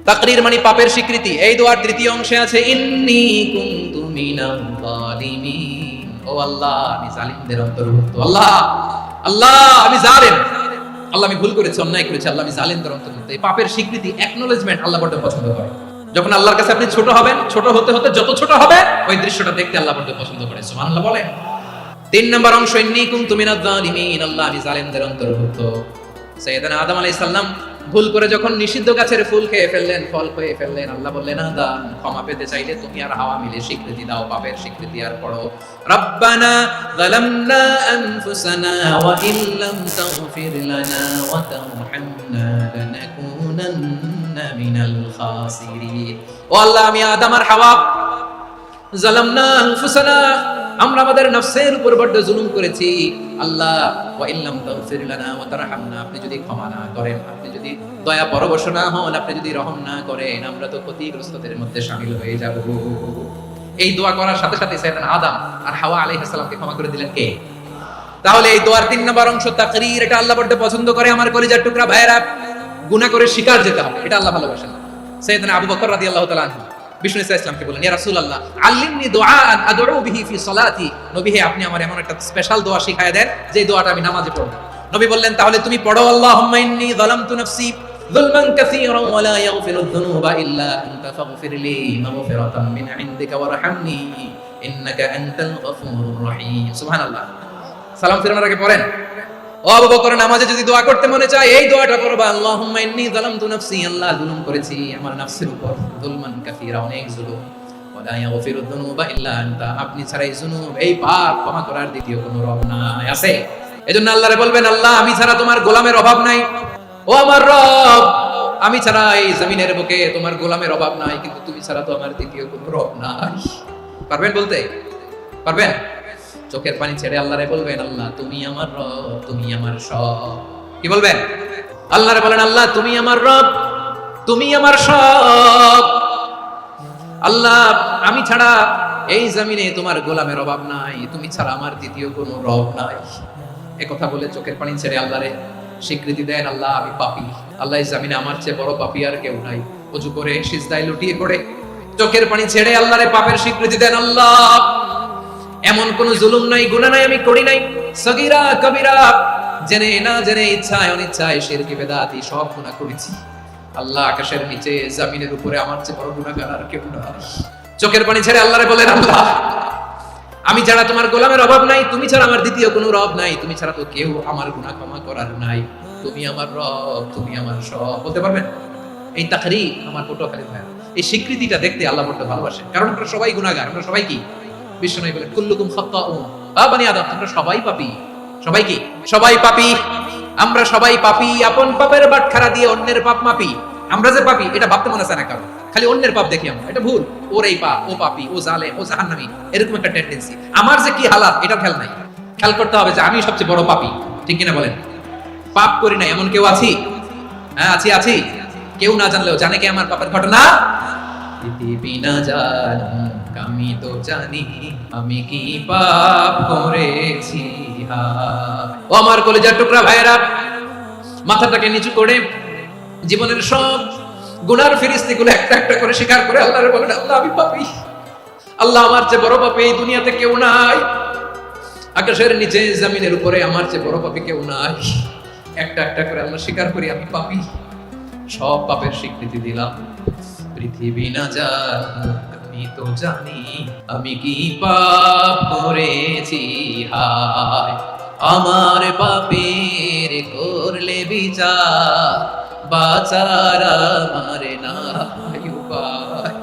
তাকরীর মানে পাপের স্বীকৃতি। এই দোয়ার তৃতীয় অংশে আছে ইন্নী কুনতু মিনাল জালিমিন, ও আল্লাহ আমি জালিমদের অন্তর্ভুক্ত। আল্লাহ আল্লাহ আমি জালিম, আল্লাহ আমি ভুল করেছি, অন্যায় করেছি, আল্লাহ আমি জালিমদের অন্তর্ভুক্ত। এই পাপের স্বীকৃতি, অ্যাকনলেজমেন্ট আল্লাহ বড় পছন্দ করে। যখন আল্লাহর কাছে আপনি ছোট হবেন, ছোট হতে হতে যত ছোট হবে ওই দৃশ্যটা দেখতে আল্লাহ বড় পছন্দ করে, সুবহানাল্লাহ বলে। তিন নম্বর অংশ ইন্নী কুনতু মিনাজ জালিমিন, আল্লাহ আমি জালিমদের অন্তর্ভুক্ত। সাইয়েদনা আদম আলাইহিস সালাম ভুল করে যখন নিষিদ্ধ গাছের ফুল খেয়ে ফেললেন, ফল খেয়ে ফেললেন, আল্লাহ বললেন আদম ক্ষমা পেতে চাইলে তুমি আর হাওয়া মিলে স্বীকৃতি দাও, পাপের স্বীকৃতি আর পড়ো রব্বানা যালামনা আনফুসানা ওয়া ইল্লাম তাগফির লানা ওয়া তারহামনা লানাকুনান্না মিনাল খাসিরিন। ও আল্লাহ আমি আদম আর হাওয়া যালামনা আনফুসানা, আমরা আমাদের নফসের উপর বড় জুলুম করেছি। আল্লাহ ওয়া ইল্লাম তাগফির লানা ওয়া তারহামনা, আপনি যদি ক্ষমা না করেন, আপনি যদি দয়া পরবশ না হন, আপনি যদি রহম না করেন, আমরা তো ক্ষতিগ্রস্তদের মধ্যে শামিল হয়ে যাব। এই দোয়া করার সাথে সাথে সাইয়েদনা আদম আর হাওয়া আলাইহিস সালামকে ক্ষমা করে দিলেন কে? তাহলে এই দোয়ার 3 নম্বর অংশ তাকরীর, এটা আল্লাহ বড় পছন্দ করে। আমার কলিজার টুকরা ভাইরা, গুনাহ করে শিকার যেতে হবে, এটা আল্লাহ ভালোবাসেন। সাইয়েদনা আবু বকর রাদিয়াল্লাহু তাআলা আনহু বিষ্ণু ইসলামকে বলেন, ইয়া রাসূলুল্লাহ আল্লিমনি দুআআন আদউ বিহি ফি সালাতি, নবী হে আপনি আমার এমন একটা স্পেশাল দোয়া শিখায়া দেন যে দোয়াটা আমি নামাজে পড়ব। নবী বললেন তাহলে তুমি পড়ো, আল্লাহুম্মা ইন্নী যালামতু নাফসি যুলমান কাসীরান ওয়া লা ইয়াগফিরুয যুনুবা ইল্লা আনতা ফাগফিরলি মাগফিরাতাম মিন ইনদিকা ওয়ারহামনি ইন্নাকা আনতাল গফুরুর রহিম। সুবহানাল্লাহ। সালাম ফিরানোর আগে পড়েন। ও আবু বকর, নামাজে যদি দোয়া করতে মনে চায় এই দোয়াটা পড়বা, আল্লাহুম্মা ইন্নী যালামতু নাফসি, আল্লাহ জুলুম করেছি আমার নফসের উপর, যুলমান কাসীরা অনেক জুলুম, ওয়া লা ইয়াগফিরুয যুনুবা ইল্লা আনতা, আপনি ছাড়া এই জুনুব, এই পাপ ক্ষমা করার দ্বিতীয় কোনো রব নাই, আছে? এজন্য আল্লাহরে বলবেন, আল্লাহ আমি ছাড়া তোমার গোলামের অভাব নাই, ও আমার রব আমি ছাড়া এই জমিনের বুকে তোমার গোলামের অভাব নাই, কিন্তু তুমি ছাড়া তো আমার দ্বিতীয় কোনো রব নাই। পারবেন বলতে? পারবেন? চোখের পানি ছেড়ে আল্লাহরে বলবেন, আল্লাহ তুমি আমার রব, তুমি আমার সব। কি বলবেন? আল্লাহরে বলেন, আল্লাহ তুমি আমার রব, তুমি আমার সব। আল্লাহ আমি ছাড়া এই জমিনে তোমার গোলামের অভাব নাই, তুমি ছাড়া আমার দ্বিতীয় কোনো রব নাই। একথা বলে চোখের পানি ছেড়ে আল্লাহরে স্বীকৃতি দেন, আল্লাহ আমি পাপী, আল্লাহ এই জমিনে আমার চেয়ে বড় পাপী আর কেউ নাই। ওযু করে সিজদায় লুটিয়ে পড়ে চোখের পানি ছেড়ে আল্লাহরে পাপের স্বীকৃতি দেন, আল্লাহ এমন কোন জুলুম নাই, গুনাহ নাই আমি করি নাই, সগীরা কবিরা, জেনে না জেনে, ইচ্ছায় অনিচ্ছায়, শিরকি বেদাতি সব গুনাহ করেছি। আল্লাহ আকাশের নিচে জমিনের উপরে আমার চেয়ে বড় গুনাহগার আর কেউ নাই। চোখের পানি ছেড়ে আল্লাহরে বলেন, আল্লাহ আমি ছাড়া তোমার গোলামের অভাব নাই, তুমি ছাড়া আমার দ্বিতীয় কোনো রব নাই, তুমি ছাড়া তো কেউ আমার গুনাহ ক্ষমা করার নাই, তুমি আমার রব, তুমি আমার সব। বলতে পারবেন? এই তাকরীর আমার পটুয়াখালী ভাই, এই স্বীকৃতিটা দেখতে আল্লাহ বড় ভালোবাসেন, কারণ আমরা সবাই গুনাহগার, আমরা সবাই কি? বিষ্ণু বলেন কুল্লুকুম খাত্তাউন, বানি আদম তোমরা সবাই পাপী। সবাই কি? সবাই পাপী, আমরা সবাই পাপী। আপন পাপের বাটখারা দিয়ে অন্যের পাপ মাপি। আমরা যে পাপী এটা ভাবতে মনে চায় না কারণ, খালি অন্যের পাপ দেখি আমরা, এটা ভুল, ওর এই পাপ, ও পাপী, ও জালেম, ও জাহান্নামী, এরকম একটা টেন্ডেন্সি। আমার যে কি হালাত এটা খেয়াল নাই, খেয়াল করতে হবে যে আমি সবচেয়ে বড় পাপী, ঠিক কিনা বলেন? পাপ করি না এমন কেউ আছি? হ্যাঁ আছি, আছি। কেউ না জানলেও জানে কে আমার পাপের ঘটনা? পৃথিবী না জানুক আমি তো জানি আমি কি পাপ করেছি। ও আমার কলিজার টুকরা ভাইয়েরা, মাথাটাকে নিচু করে জীবনের সব গুনার ফিরিস্তিগুলো একটা একটা করে স্বীকার করে আল্লাহরে বলেন, আল্লাহ আমি পাপী, আল্লাহ আমার চেয়ে বড় পাপী এই দুনিয়াতে কেউ নাই, আকাশের নিচে জমিনের উপরে আমার চেয়ে বড় পাপী কেউ নাই। একটা একটা করে আল্লাহ স্বীকার করি আমি পাপী, সব পাপের স্বীকৃতি দিলাম। পৃথিবী না জানুক আমি তো জানি আমি কি পাপ করেছি। হায় আমার পাপের করলে বিচার, বাঁচার আমার নাই উপায়।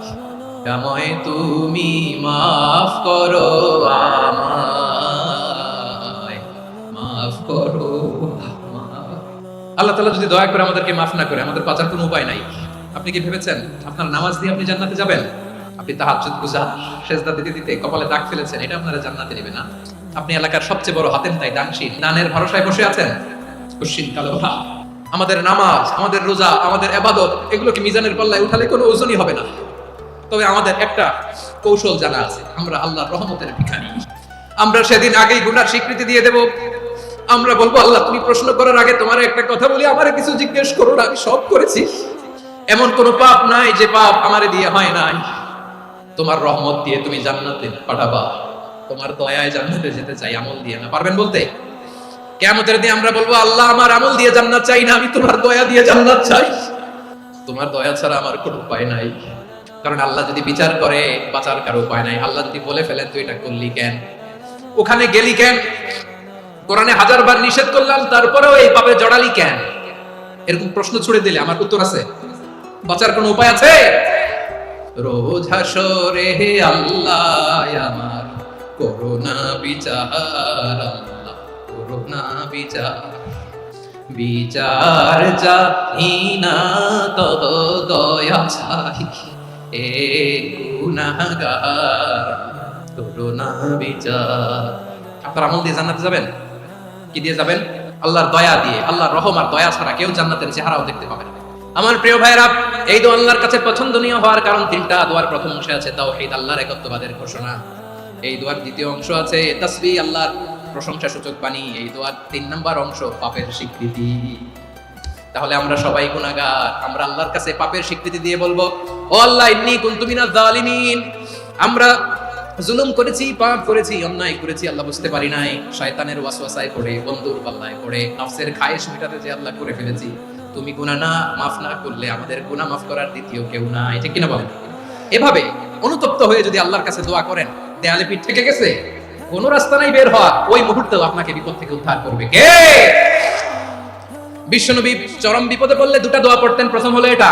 আমায় তুমি মাফ করো, আমায় মাফ করো। আল্লাহ তাআলা যদি দয়া করে আমাদেরকে মাফ না করে, আমাদের বাঁচার কোনো উপায় নাই। আপনি কি ভেবেছেন আপনার নামাজ দিয়ে আপনি জান্নাতে যাবেন? আপনি তাহাজ্জুদ গুজার সেজদা দিতে দিতে কপালে দাগ ফেলেছেন, এটা আপনারা জান্নাতে নেবে না। আপনি এলাকার সবচেয়ে বড় হাতেম তাই দানশীল, দানের ভরসায় বসে আছেন, কুশ্চিন কালো ভাব। আমাদের নামাজ, আমাদের রোজা, আমাদের ইবাদত, এগুলোকে মিজানের পাল্লায় উঠালে কোনো ওজনই হবে না। তবে আমাদের একটা কৌশল জানা আছে, আমরা আল্লাহর রহমতের ভিখারি। আমরা সেদিন আগেই গুনার স্বীকৃতি দিয়ে দেব। আমরা বলবো, আল্লাহ তুমি প্রশ্ন করার আগে তোমার একটা কথা বলি, আমারে কিছু জিজ্ঞেস করো না, আমি সব করেছি। এমন কোন পাপ নাই যে পাপ আমারে দিয়ে হয় নাই। তোমার রহমত দিয়ে তুমি জান্নাতে পাঠাবা, তোমার দয়ায় জান্নাতে যেতে চাই, আমল দিয়ে না। পারবেন বলতে? কিয়ামতের দিন আমরা বলবো, আল্লাহ আমার আমল দিয়ে জান্নাত চাই না, আমি তোমার দয়া দিয়ে জান্নাত চাই। তোমার দয়া ছাড়া আমার কোনো উপায় নাই। কারণ আল্লাহ যদি বিচার করে, বাঁচার কারো উপায় নাই। আল্লাহ যদি বলে ফেলেন তুই এটা করলি কেন, ওখানে গেলি কেন, কোরআনে 1000 বার নিষেধ করলাম তারপরেও এই পাপে জড়ালি কেন, এরকম প্রশ্ন ছুড়ে দিলে আমার উত্তর আছে? বাঁচার কোনো উপায় আছে? রোজ হাসরে হে আল্লাহ আমার করোনা বিচার, আল্লাহ করোনা বিচার, বিচার চাই না তব দয়া চাই, এ গুনাহগার করোনা বিচার। আপনার আমল দিয়ে জান্নাতে যাবেন? কি দিয়ে যাবেন? আল্লাহর দয়া দিয়ে। আল্লাহর রহম আর দয়া ছাড়া কেউ জান্নাতের চেহারাও দেখতে পাবে না। আমার প্রিয় ভাইরা, এই দোয়া আল্লাহর কাছে পছন্দনীয় হওয়ার কারণ তিনটা। দোয়ার প্রথম অংশে আছে তাওহীদ, আল্লাহর একত্ববাদের ঘোষণা। এই দোয়ার দ্বিতীয় অংশ আছে তাসবিহ, আল্লাহর প্রশংসা সূচক বাণী। এই দোয়ার 3 নম্বর অংশ পাপের স্বীকৃতি। তাহলে আমরা সবাই গুনাহগার। আমরা আল্লাহর কাছে পাপের স্বীকৃতি দিয়ে বলবো, ও আল্লাহ ইন্নী কুনতু মিনাজ জালিমিন, আমরা জুলুম করেছি, পাপ করেছি, অন্যায় করেছি, আল্লাহ বুঝতে পারি নাই, শয়তানের ওয়াসওয়াসায় পড়ে, বন্ধুর পাল্লায় পড়ে, নফসের খায়েশ মেটাতে যে আল্লাহ করে ফেলেছি। তুমি গুনাহ না মাফ না করলে আমাদের গুনাহ মাফ করার দ্বিতীয় কেউ নাই। ঠিক কিনা বলেন? এভাবে অনুতপ্ত হয়ে যদি আল্লাহর কাছে দোয়া করেন, দেয়ালে পিঠ থেকে গেছে, কোনো রাস্তা নাই বের হওয়ার, ওই মুহূর্তেও আপনাকে বিপদ থেকে উদ্ধার করবে কে? বিশ্বনবী চরম বিপদে পড়লে দুটো দোয়া পড়তেন। প্রথম হলো এটা,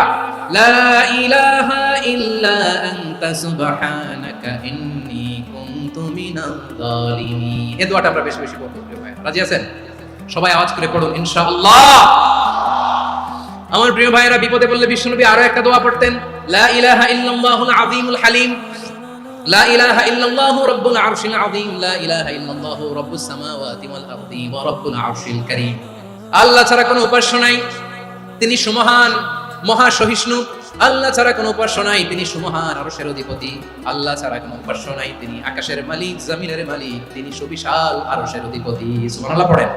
লা ইলাহা ইল্লা আনতা সুবহানাকা ইন্নী কুনতু মিনাজ জালিমিন। এই দোয়াটা আমরা বেশি বেশি পড়ব। রাজি আছেন? সবাই আওয়াজ করে পড়ুন ইনশাআল্লাহ। আমার প্রিয় ভাইয়েরা, বিপদে পড়লে বিশ্বনবী আরো একটা দোয়া পড়তেন, লা ইলাহা ইল্লাল্লাহুল আযীমুল হালিম, লা ইলাহা ইল্লাল্লাহু রাব্বুল আরশিল আযীম, লা ইলাহা ইল্লাল্লাহু রাব্বুস সামাওয়াতি ওয়াল আরদি ওয়া রাব্বুল আরশিল কারীম। আল্লাহ ছাড়া কোনো উপাস্য নাই, তিনি সুমহান, মহা সহিষ্ণু। আল্লাহ ছাড়া কোনো উপাস্য নাই, তিনি সুমহান, আরশের অধিপতি। আল্লাহ ছাড়া কোনো উপাস্য নাই, তিনি আকাশের মালিক, জমিনের মালিক, তিনি সুবিশাল, আরশের অধিপতি। সুবহানাল্লাহ পড়েন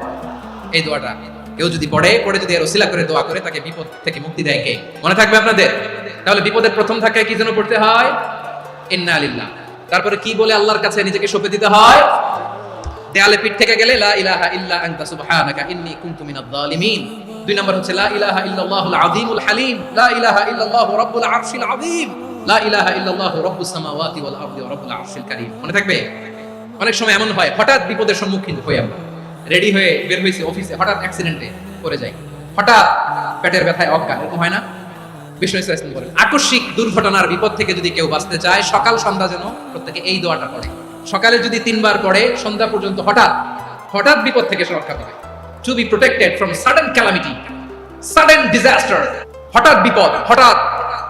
এই দোয়াটা। কেউ যদি পড়ে যদি এর ওসিলা করে দোয়া করে, তাকে বিপদ থেকে মুক্তি দেয় কে? মনে থাকবে আপনাদের? তাহলে বিপদের প্রথম ধাক্কায় কি যেন পড়তে হয়? ইন্না লিল্লাহ। তারপরে কি বলে আল্লাহর কাছে নিজেকে সঁপে দিতে হয়? দেয়ালে পিঠ থেকে গেলে লা ইলাহা ইল্লা আনতা সুবহানাকা ইন্নী কুনতু মিনাজ জালিমিন। 2 নম্বর হচ্ছে লা ইলাহা ইল্লাল্লাহুল আযীমুল হালিম, লা ইলাহা ইল্লাল্লাহু রাব্বুল আরশিল আযীম, লা ইলাহা ইল্লাল্লাহু রাব্বুস সামাওয়াতি ওয়াল আরদি ওয়া রাব্বুল আরশিল কারীম। মনে থাকবে? অনেক সময় এমন হয়, হঠাৎ বিপদের সম্মুখীন হই আমরা, রেডি হয়ে বের হইছি অফিসে, হঠাৎ অ্যাক্সিডেন্টে পড়ে যাই, হঠাৎ পেটের ব্যথায় অজ্ঞান, এরকম হয় না? বিষ্ণু ইসলাম বলেন, আকস্মিক দুর্ঘটনার বিপদ থেকে যদি কেউ বাঁচতে চায়, সকাল সন্ধ্যা যেন প্রত্যেকে এই দোয়াটা পড়ে। সকালে যদি 3 বার পড়ে, সন্ধ্যা পর্যন্ত হঠাৎ বিপদ থেকে রক্ষা পাবে। To be protected from sudden calamity, sudden disaster. হঠাৎ বিপদ, হঠাৎ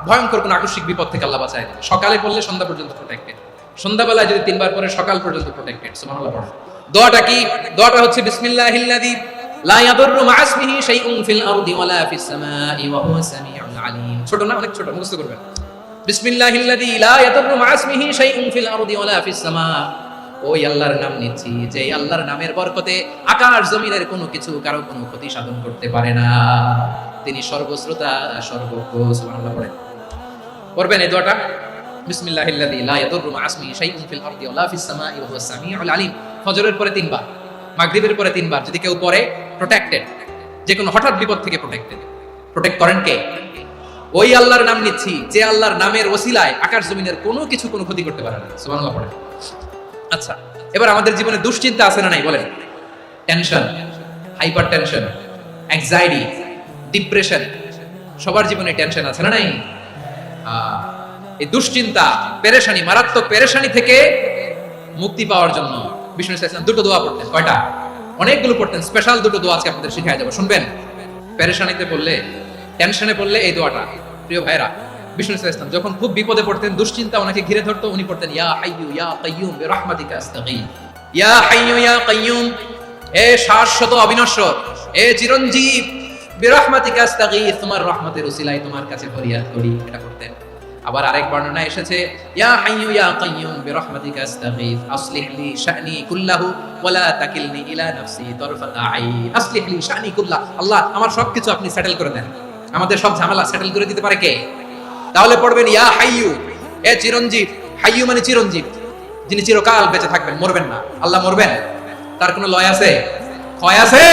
ভয়ঙ্কর কোন আকস্মিক বিপদ থেকে আল্লাহ বাঁচায় দেবে। সকালে পড়লে সন্ধ্যা পর্যন্ত প্রোটেক্টেড, সন্ধ্যাবেলায় যদি 3 বার পড়ে সকাল পর্যন্ত প্রোটেক্টেড। সুবহানাল্লাহ পড়ে। দোয়াটা কি? দোয়াটা হচ্ছে বিসমিল্লাহিল্লাযী লা ইয়াদুররু মা ইসমিহি শাইউন ফিল আরদি ওয়ালা ফিস সামাই ওয়া হুয়াস সামিউল আলীম। ছোট না? অনেক ছোট, মুখস্থ করবেন। বিসমিল্লাহিল্লাযী লা ইয়াদুররু মা ইসমিহি শাইউন ফিল আরদি ওয়ালা ফিস সামা। ওই আল্লাহর নাম নিচ্ছি যে আল্লাহর নামের বরকতে আকাশ জমিনের কোনো কিছু কারো কোনো ক্ষতি সাধন করতে পারে না। তিনি সর্বশ্রোতা সর্বজ্ঞ। সুবহানাল্লাহ পড়েন, পড়বেন এই দোয়াটা, বিসমিল্লাহিল্লাযী লা ইয়াদুররু মা ইসমিহি শাইউন ফিল আরদি ওয়ালা ফিস সামাই ওয়া হুয়াস সামিউল আলিম। ফজরের পরে 3 বার, মাগরিবের পরে 3 বার যদি কেউ পড়ে প্রোটেক্টেড, যে কোনো হঠাৎ বিপদ থেকে প্রোটেক্টেড। প্রোটেক্ট করেন কে? ওই আল্লাহর নাম নিচ্ছি যে আল্লাহর নামের ওসিলায় আকাশ জমিনের কোনো কিছু কোনো ক্ষতি করতে পারে না। সুবহানাল্লাহ পড়েন। আচ্ছা, এবার আমাদের জীবনে দুশ্চিন্তা আছে না নাই বলেন? Tension, hyper tension, anxiety, depression, সবার জীবনে টেনশন আছে না নাই? এই দুশ্চিন্তা, পেরেশানি, মারাত্মক পেরেশানি থেকে মুক্তি পাওয়ার জন্য বিষ্ণু ইসলাম দুটো দোয়া পড়তেন। কয়টা? অনেকগুলো পড়তেন। স্পেশাল দুটো দোয়া আজকে আপনাদের শিখাই দেবো, শুনবেন। পেরেশানিতে পড়লে, টেনশনে পড়লে এই দোয়াটা, প্রিয় ভাইরা, বিষ্ণু ইসলাম যখন খুব বিপদে পড়তেন, দুশ্চিন্তা ওনাকে ঘিরে ধরতো, উনি পড়তেন ইয়া হাইয়ু ইয়া কাইয়ুম বিরহমাতিকা আস্তাগীথ। ইয়া হাইয়ু ইয়া কাইয়ুম, এ শাশ্বত অবিনশ্বর, এ চিরঞ্জীব, বিরহমাতিকা আস্তাগীথ, তোমার রহমতের উসিলায় তোমার কাছে ফরিয়াদ করি। এটা করতেন। আবার আরেক বর্ণনা এসেছে ইয়া হাইয়ু ইয়া কাইয়ুম বিরহমাতিকা আস্তাগীথ আসলিহ লি শানি কুল্লাহু ওয়া লা তাকিলনি ইলা নাফসি তারফাতা আইন। আসলিহ লি শানি কুল্লাহ, আল্লাহ আমার সবকিছু আপনি সেটেল করে দেন। আমাদের সব ঝামেলা সেটেল করে দিতে পারে কে? তাহলে পড়বেন ইয়া হাইয়ু, এ চিরঞ্জীব। হাইয়ু মানে চিরঞ্জীব, যিনি চিরকাল বেঁচে থাকবেন, মরবেন না। আল্লাহ মরবেন? তার কোনো লয় আছে? ক্ষয় আছে?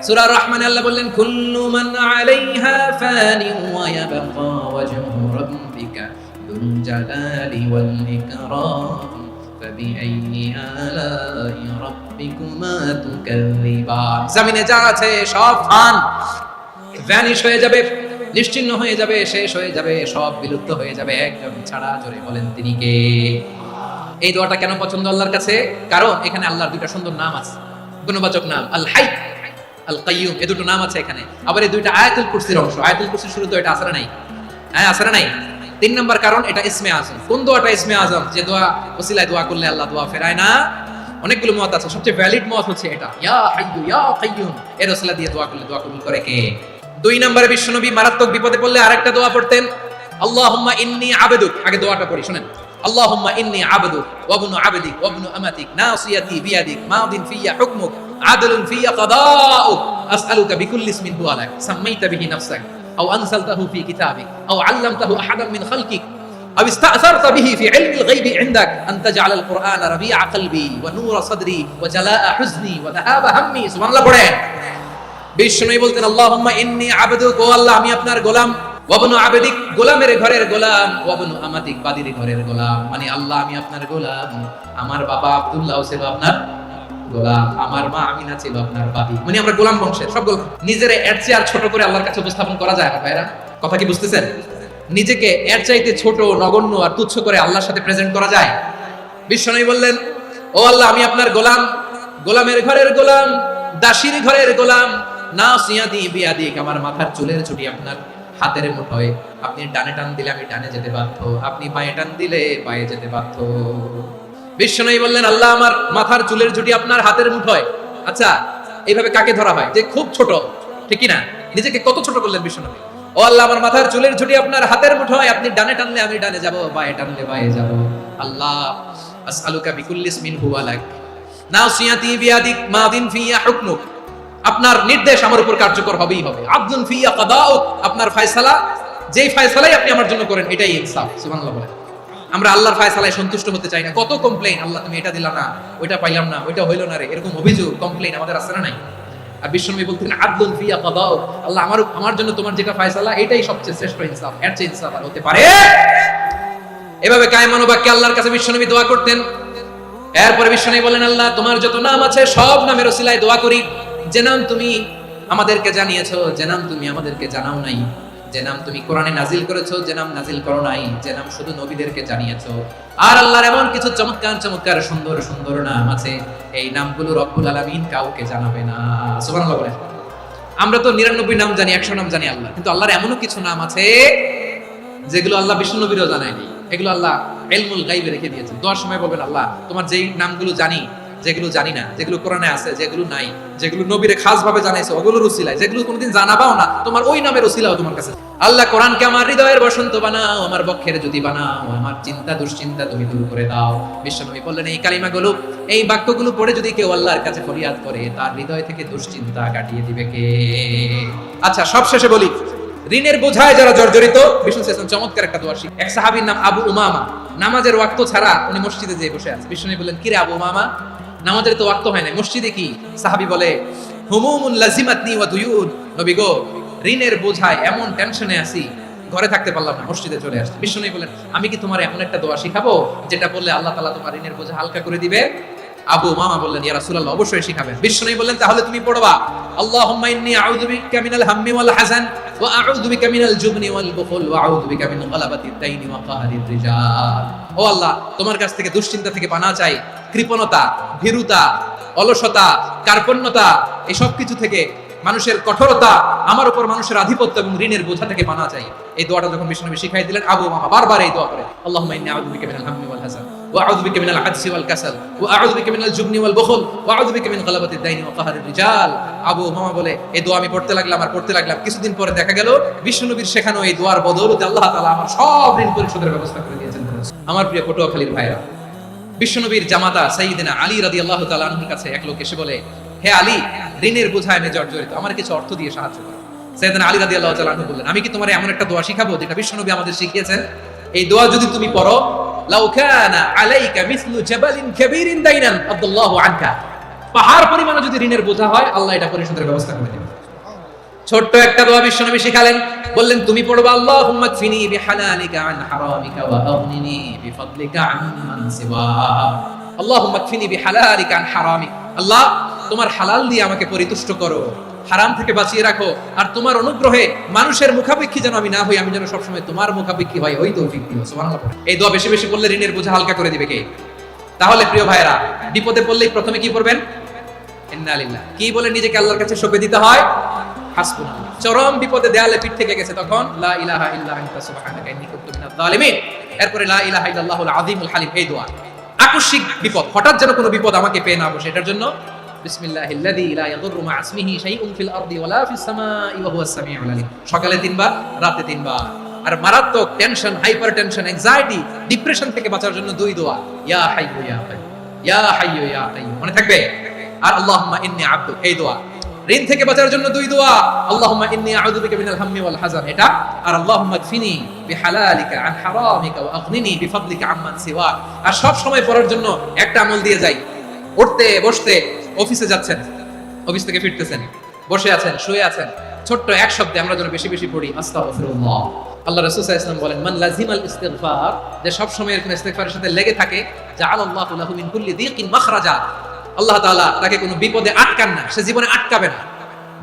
সূরা রহমানে আল্লাহ বললেন কুল্লু মান আলাইহা ফানি ওয়া ইয়াবকা ওয়াজহু রাব্বিকা যুল জালালি ওয়াল ইকরাম ফাবিআইয়ি আলাই রাব্বিকুমা তুকাযযিবান। জমিনে যা আছে সব ভ্যানিশ হয়ে যাবে, নিশ্চিহ্ন হয়ে যাবে, শেষ হয়ে যাবে, সব বিলুপ্ত হয়ে যাবে, একজন ছাড়া। জোরে বলেন তিনি কে? এই দোয়াটা কেন পছন্দ আল্লাহর কাছে? কারণ এখানে আল্লাহর দুইটা সুন্দর নাম আছে, গুণবাচক নাম, আল হাই, আল কাইয়ুম। এই দুটো নাম আছে এখানে। আবার এই দুইটা আয়াতুল কুরসির অংশ। আয়াতুল কুরসির শুরুতে এটা আসরা নাই? হ্যাঁ, আসরা নাই। 3 নাম্বার কারণ এটা ইসমে আজম। কোন দোয়াটা ইসমে আজম? যে দোয়া ওসিলায় দোয়া করলে আল্লাহ দোয়া ফেরায় না। অনেকগুলো মত আছে, সবচেয়ে ভ্যালিড মত হচ্ছে এটা, ইয়া হাইয়ু ইয়া কাইয়ুম। এর ওসিলা দিয়ে দোয়া করলে দোয়া কবুল করে কে? 2 নম্বরে বিশ্বনবী মারাত্মক বিপদে পড়লে আরেকটা দোয়া পড়তেন, আল্লাহুম্মা ইন্নী আবদুক। আগে দোয়াটা পড়ি, শুনেন। আল্লাহুম্মা ইন্নী আবদুক ওয়া ইবনু আবদিক ওয়া ইবনু আমাতিক নাসিয়াতি বিয়াদিক মাদিন ফিয়া হুকমুক আদলুন ফিয়া কাদাউক আসআলুকা বিকুল্লি ইসমিন হুয়া লাক সাম্মাইতা বিহি নাফসাক আও আনসালতাহু ফি কিতাবিক আও আল্লামতাহু আহাদান মিন খালকিক আও ইসতা'সারতা বিহি ফি ইলমিল গায়বি ইনদাক আন তাজআলাল কুরআনা রাবিআ কলবি ওয়া নূরা সাদরি ওয়া জালাআ হুজনি ওয়া যাহাবা হাম্মি। সুবহানাল্লাহ পড়েন। বিষ্ণুই বলতেন আল্লাহুম্মা ইন্নী আবদুক, ও আল্লাহ আমি আপনার গোলাম, ওয়া ইবনু আবদিক, গোলামের ঘরের গোলাম, ওয়া ইবনু আমাতিক, বাদীর ঘরের গোলাম। মানে আল্লাহ আমি আপনার গোলাম, আমার বাবা আব্দুল্লাহ ছিল আপনার গোলাম, আমার মা আমিনা ছিল আপনার বাদী। মানে আমরা গোলাম বংশের সব গোলাম। নিজের এর চেয়ে আর ছোট করে আল্লাহর কাছে উপস্থাপন করা যায় না ভাইরা? কথা কি বুঝতেছেন? নিজেকে এর চাইতে ছোট, নগণ্য আর তুচ্ছ করে আল্লাহর সাথে প্রেজেন্ট করা যায়? বিষ্ণুই বললেন ও আল্লাহ আমি আপনার গোলাম, গোলামের ঘরের গোলাম, দাসীর ঘরের গোলাম, নাসিয়াতি বিয়াদিক, আমার মাথার চুলের ছুটি আপনার হাতের মুঠোয়। আপনি ডানে টান দিলে আমি ডানে যেতে বাধ্য, আপনি বাঁয়ে টান দিলে বাঁয়ে যেতে বাধ্য। বিষ্ণুই বললেন আল্লাহ আমার মাথার চুলের ঝুঁটি আপনার হাতের মুঠোয়। আচ্ছা, এইভাবে কাকে ধরা হয়? যে খুব ছোট, ঠিক কি না? নিজেকে কত ছোট করলেন বিষ্ণু। ও আল্লাহ আমার মাথার চুলের ঝুঁটি আপনার হাতের মুঠোয়, আপনি ডানে টানলে আমি ডানে যাব, বাঁয়ে টানলে বাঁয়ে যাব। আল্লাহ আসআলুকা বিকুল্লি ইসমিন হুয়া লাক নাসিয়াতি বিয়াদিক মাদিন ফিয়া হুকমুক, আপনার নির্দেশ আমার উপর কার্যকর হবেই হবে। আদলুন ফিয়া কাদাউক, আপনার ফয়সালা, যেই ফয়সালাই আপনি আমার জন্য করেন এটাই ইনসাফ। সুবহানাল্লাহ বলেন। আমরা আল্লাহর ফয়সালায় সন্তুষ্ট হতে চাই না। কত কমপ্লেইন, আল্লাহ তুমি এটা দিলা না, ওইটা পাইলাম না, ওইটা হইলো না রে, এরকম অভিযোগ, কমপ্লেইন আমাদের আছে না নাই? আর বিশ্বনবী বলতেন আদলুন ফিয়া কাদাউক, আল্লাহ আমার জন্য তোমার যেটা ফয়সালা এটাই সবচেয়ে শ্রেষ্ঠ ইনসাফ, এর চেয়ে ইনসাফ আর হতে পারে? এভাবে কায়মান বাক্যে আল্লাহর কাছে বিশ্বনবী দোয়া করতেন। এরপরে বিশ্বনবী বলেন আল্লাহ তোমার যত নাম আছে সব নামের ওসিলায় দোয়া করি, যে নাম তুমি আমাদেরকে জানিয়েছো, যে নাম তুমি আমাদেরকে জানাও নাই, যে নাম তুমি কোরআনে নাজিল করেছো, যে নাম নাজিল করো নাই, যে নাম শুধু নবীদেরকে জানিয়েছো। আর আল্লাহর এমন কিছু চমৎকার চমৎকার সুন্দর সুন্দর নাম আছে, এই নামগুলো রব্বুল আলামিন কাউকে জানাবে না। সুবহানাল্লাহ বলেন। আমরা তো 99 নাম জানি, 100 নাম জানি আল্লাহ, কিন্তু আল্লাহর এমনও কিছু নাম আছে যেগুলো আল্লাহ বিষ্ণু নবীরও জানায়নি। এগুলো আল্লাহ ইলমুল গায়বে রেখে দিয়েছেন। দোয়ার সময় বলবেন আল্লাহ তোমার যেই নামগুলো জানি যেগুলো জানি না, যেগুলো কোরআনে আছে, যেগুলো নাই, যেগুলো নবীরে খাস ভাবে জানাইছো ওগুলোর উসিলায়, যেগুলো কোনোদিন জানাবাও না তোমার ওই নামের উসিলাও তোমার কাছে। আল্লাহ কোরআনকে আমার হৃদয়ের বসন্ত বানাও, আমার বক্ষের জ্যোতি বানাও, আমার চিন্তা দুশ্চিন্তা তুমি দূর করে দাও। বিশ্বনবী বললেন এই কালিমাগুলো, এই বাক্যগুলো পড়ে যদি কেউ আল্লাহর কাছে ফরিয়াদ করে তার হৃদয় থেকে দুশ্চিন্তা কাটিয়ে দিবে কে? আচ্ছা সবশেষে বলি, ঋণের বোঝায় যারা জর্জরিত, বিষ্ণু সাল্লাল্লাহু চমৎকার একটা দোয়া শিখ। এক সাহাবীর নাম আবু উমামা, নামাজের ওয়াক্ত ছাড়া উনি মসজিদে যেয়ে বসে আছে। বিষ্ণু বললেন কি রে আবু উমামা, নামাজের তো ওয়াক্ত হয় না, মসজিদে কি? সাহাবী বলে হুমুমুন লাজিমাতনি ওয়া দুয়ুন, নবী গো ঋণের বোঝায় এমন টেনশনে আছি ঘরে থাকতে পারলাম না, মসজিদে চলে আসছি। বিষ্ণু বললেন আমি কি তোমার এমন একটা দোয়া শিখাবো যেটা বললে আল্লাহ তাআলা তোমার ঋণের বোঝা হালকা করে দিবে? আবু উমামা বললেন ইয়া রাসূলুল্লাহ অবশ্যই শিখাবেন। বিষ্ণু বললেন তাহলে তুমি পড়বা আল্লাহুম্মা ইন্নী আউযু বিকা মিনাল হাম্মি ওয়াল হাযান ওয়া আউযু বিকা মিনাল জুবনি ওয়াল বুখল ওয়া আউযু বিকা মিন গালাবাতিদ দাইনি ওয়া কাহরির রিজাল। ও আল্লাহ তোমার কাছ থেকে দুশ্চিন্তা থেকে পানাহ চাই, কৃপণতা, ভীরুতা, অলসতা, কার্পণ্যতা, এই সব কিছু থেকে, মানুষের কঠোরতা, আমার উপর মানুষের আধিপত্য এবং ঋণের বোঝা থেকে পানাহ চাই। এই দোয়াটা যখন বিষ্ণু শিখাই দিলেন, আবু উমামা বারবার এই দোয়া করে আল্লাহুম্মা ইন্নী আউযু বিকা মিনাল হাম্মি ওয়াল হাযান ওয়া আউযু বিকা মিনাল আজজি ওয়াল কাসাল ওয়া আউযু বিকা মিনাল জুবনি ওয়াল বুখল ওয়া আউযু বিকা মিন গালাবাতিদ দাইনি ওয়া কাহরির রিজাল। আবু উমামা বলে এই দোয়া আমি পড়তে লাগলাম আর পড়তে লাগলাম, কিছুদিন পরে দেখা গেল বিষ্ণুনবীর শেখানো এই দোয়ার বদৌলতে আল্লাহ তাআলা আমার সব ঋণ পরিশোধের ব্যবস্থা করে দিয়েছেন। আমার প্রিয় পটুয়াখালীর ভাইরা, বিশ্বনবীর জামাতা সাইয়্যিদিনা আলী রাদিয়াল্লাহু তাআলা আনহুর কাছে এক লোক এসে বলে হে আলী, ঋণের বোঝায় আমি জর্জরিত, আমার কিছু অর্থ দিয়ে সাহায্য করো। সাইয়্যিদিনা আলী রাদিয়াল্লাহু তাআলা আনহু বললেন আমি কি তোমার এমন একটা দোয়া শিখাবো যেটা বিশ্বনবী আমাদের শিখিয়েছেন? এই দোয়া যদি তুমি পড়ো, লাউ কানা আলাইকা মিসলু জাবালিন কাবীরিন দাইনান আল্লাহু আনকা, পাহাড় পরিমাণ যদি ঋণের বোঝা হয় আল্লাহ এটা পরিশোধের ব্যবস্থা করে দেবেন। ছোট্ট একটা দোয়া বিশ্বনবী শিখালেন, বললেন তুমি পড়বা আল্লাহুম্মা কফিনি বিহালালিকা আন হারামিকা ওয়া আগনিনি বিফাদলিকা আম্মান সিওয়াক। আল্লাহুম্মা কফিনি বিহালালিকা আন হারামিক, আল্লাহ তোমার হালাল দিয়ে আমাকে পরিতুষ্ট করো, হারাম থেকে বাঁচিয়ে রাখো, আর তোমার অনুগ্রহে মানুষের মুখাপেক্ষী যেন আমি না হই, আমি যেন সবসময় তোমার মুখাপেক্ষী হই, ওই তৌফিক দিও। সুবহানাল্লাহ। এই দোয়া বেশি বেশি বললে ঋণের বোঝা হালকা করে দিবে কে? তাহলে প্রিয় ভাইরা, বিপদে পড়লেই প্রথমে কি পড়বেন? ইন্না লিল্লাহ। কি বলে নিজেকে আল্লাহর কাছে সঁপে দিতে হয়? হাসবুনাল্লাহ। চরম বিপদে দেয়ালে পিঠ থেকে গেছে তখন লা ইলাহা ইল্লা আনতা সুবহানাকা ইন্নী কুনতু মিনাজ জালিমিন, এরপরে লা ইলাহা ইল্লাল্লাহুল আযীমুল হালিম। এই দোয়া আকস্মিক বিপদ, হঠাৎ যেন কোনো বিপদ আমাকে পেয়ে না বসে, এটার জন্য বিসমিল্লাহিল্লাযী লা ইয়াদুররু মা ইসমিহি শাইউন ফিল আরদি ওয়ালা ফিস সামাই ওয়া হুয়াস সামিউল আলীম। সকালে 3 বার, রাতে 3 বার। আর মারাত্মক tension, hyper tension, anxiety, depression থেকে বাঁচার জন্য 2 দোয়া, ইয়া হাইয়্যু ইয়া কাইয়্যুম, ইয়া হাইয়্যু ইয়া কাইয়্যুম, মনে থাকবে? আর আল্লাহুম্মা ইন্নী আবদুক, এই দোয়া। ঋণ থেকে বাঁচার জন্য 2 দোয়া, আল্লাহুম্মা ইন্নী আউযু বিকা মিনাল হাম্মি ওয়াল হাযান, এটা। আর আল্লাহুম্মা কফিনি বিহালালিকা আন হারামিকা ওয়া আগনিনি বিফাদলিকা আম্মান সিওয়াক। আর সব সময় পড়ার জন্য একটা আমল দিয়ে যাই, উঠতে বসতে, অফিসে যাচ্ছেন, অফিস থেকে ফিরতেছেন, বসে আছেন, শুয়ে আছেন, ছোট্ট এক শব্দে আমরা যেন বেশি বেশি পড়ি আস্তাগফিরুল্লাহ। আল্লাহ রাসূল সাল্লাল্লাহু আলাইহি ওয়াসাল্লাম বলেন মান লাজিমাল ইস্তিগফার, যে সব সময় এরকম ইস্তিগফারের সাথে লেগে থাকে, জাআলাল্লাহু লাহু মিন কুল্লি যিকিন মাখরাজা, আল্লাহ তাআলা তাকে কোনো বিপদে আটকান না, সে জীবনে আটকাবে না,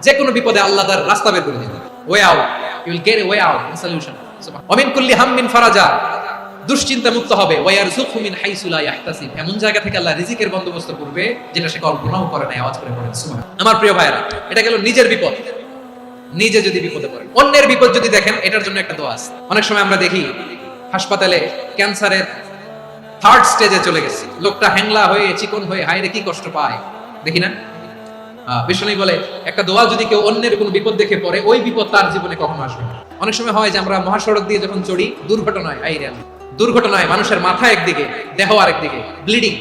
যে কোনো বিপদে আল্লাহ তার রাস্তা বের করে দিবেন। Way out, you will get a way out, solution. ওয়া মিন কুল্লি হাম্মিন ফারাজা, দুশ্চিন্তা মুক্ত হবে। ওয়া ইয়ারযুকহু মিন হাইসু লা ইয়াহতাসিব, এমন জায়গা থেকে আল্লাহ রিজিকের বন্দোবস্ত করবে যেটা সে কল্পনাও করে না। আওয়াজ করে পড়েন সুবহানাল্লাহ। আমার প্রিয় ভাইরা, এটা গেল নিজের বিপদ, নিজে যদি বিপদে পড়েন। অন্যের বিপদ যদি দেখেন, এটার জন্য একটা দোয়া আছে। অনেক সময় আমরা দেখি হাসপাতালে ক্যান্সারের 3rd স্টেজে চলে গেছে, লোকটা হ্যাংলা হয়ে চিকন হয়ে হায়রে কি কষ্ট পায়, দেখি না? বিষ্ণু বলে একটা দোয়া যদি কেউ অন্যের কোনো বিপদ দেখে পড়ে, ওই বিপদ তার জীবনে কখনো আসবে না। অনেক সময় হয় যে আমরা মহাসড়ক দিয়ে যখন চড়ি, দুর্ঘটনায় আইরে দুর্ঘটনায় মানুষের মাথা একদিকে, দেহ আরেকদিকে, ব্লিডিং,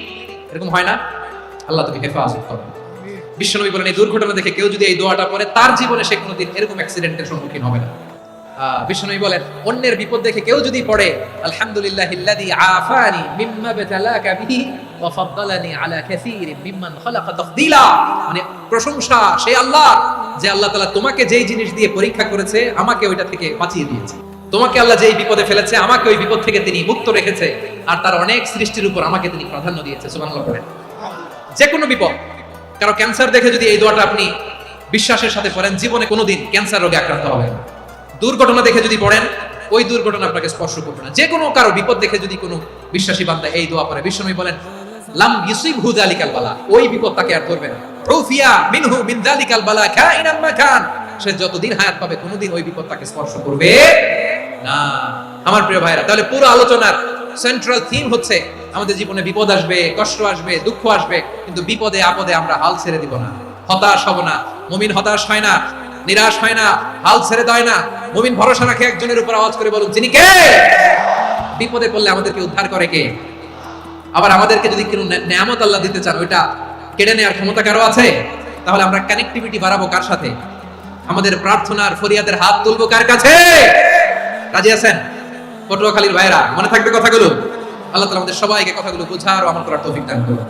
এরকম হয় না? আল্লাহ তুমি হেফাজত করো। বিশ্বনবী বলেন এই দুর্ঘটনা দেখে কেউ যদি এই দোয়াটা পড়ে, তার জীবনে সে কোনোদিন এরকম অ্যাক্সিডেন্টের সম্মুখীন হবে না। বিশ্বনবী বলেন অন্যের বিপদ দেখে কেউ যদি পড়ে আলহামদুলিল্লাহিল্লাযী আফানি মিম্মা বাতালাকা বিহি ওয়া ফাদ্দালানি আলা কাসীরিন মিম্মান খালাকা তাফদীলা, মানে প্রশংসা সেই আল্লাহ, যে আল্লাহ তাআলা তোমাকে যেই জিনিস দিয়ে পরীক্ষা করেছে, আমাকে ওইটা থেকে বাঁচিয়ে দিয়েছে। তোমাকে আল্লাহ যেই বিপদে ফেলেছে, আমাকে ওই বিপদ থেকে তিনি মুক্ত রেখেছে, আর তার অনেক সৃষ্টির উপর আমাকে তিনি প্রাধান্য দিয়েছে। সুবহানাল্লাহ পড়েন। যে কোনো বিপদ, কারো ক্যান্সার দেখে যদি এই দোয়াটা আপনি বিশ্বাসের সাথে পড়েন, জীবনে কোনোদিন ক্যান্সার রোগে আক্রান্ত হবে না। দুর্ঘটনা দেখে যদি পড়েন, ওই দুর্ঘটনা আপনাকে স্পর্শ করবে না। যে কোনো কারো বিপদ দেখে যদি কোনো বিশ্বাসী বান্দা এই দোয়া পড়ে, বিশ্বনবী বলেন লাম ইউসিবহু যালিকাল বালা, ওই বিপদ তাকে আর ধরবে না। উফিয়া মিনহু মিন যালিকাল বালা কাইনাম মা কান, সে যতদিন হায়াত পাবে কোনোদিন ওই বিপদ তাকে স্পর্শ করবে না। আমার প্রিয় ভাইরা, তাহলে পুরো আলোচনার সেন্ট্রাল থিম হচ্ছে আমাদের জীবনে বিপদ আসবে, কষ্ট আসবে, দুঃখ আসবে, কিন্তু বিপদে আপদে আমরা হাল ছেড়ে দিব না, হতাশ হব না। মুমিন হতাশ হয় না, নিরাশ হয় না, হাল ছেড়ে দেয় না। মুমিন ভরসা রাখে একজনের উপর। আওয়াজ করে বলুন, যিনি কে? বিপদে পড়লে আমাদেরকে উদ্ধার করে কে? আবার আমাদেরকে যদি কোনো নেয়ামত আল্লাহ দিতে চান, ওইটা কেড়ে নেওয়ার ক্ষমতা কারো আছে? তাহলে আমরা কানেক্টিভিটি বাড়াবো কার সাথে? আমাদের প্রার্থনার ফরিয়াদের হাত তুলবো কার কাছে? রাজি আছেন? পটুয়াখালীর ভাইরা, মনে থাকবে কথাগুলো। আল্লাহ তাআলা আমাদের সবাইকে কথাগুলো বোঝার ও আমল করার তৌফিক দান করুন।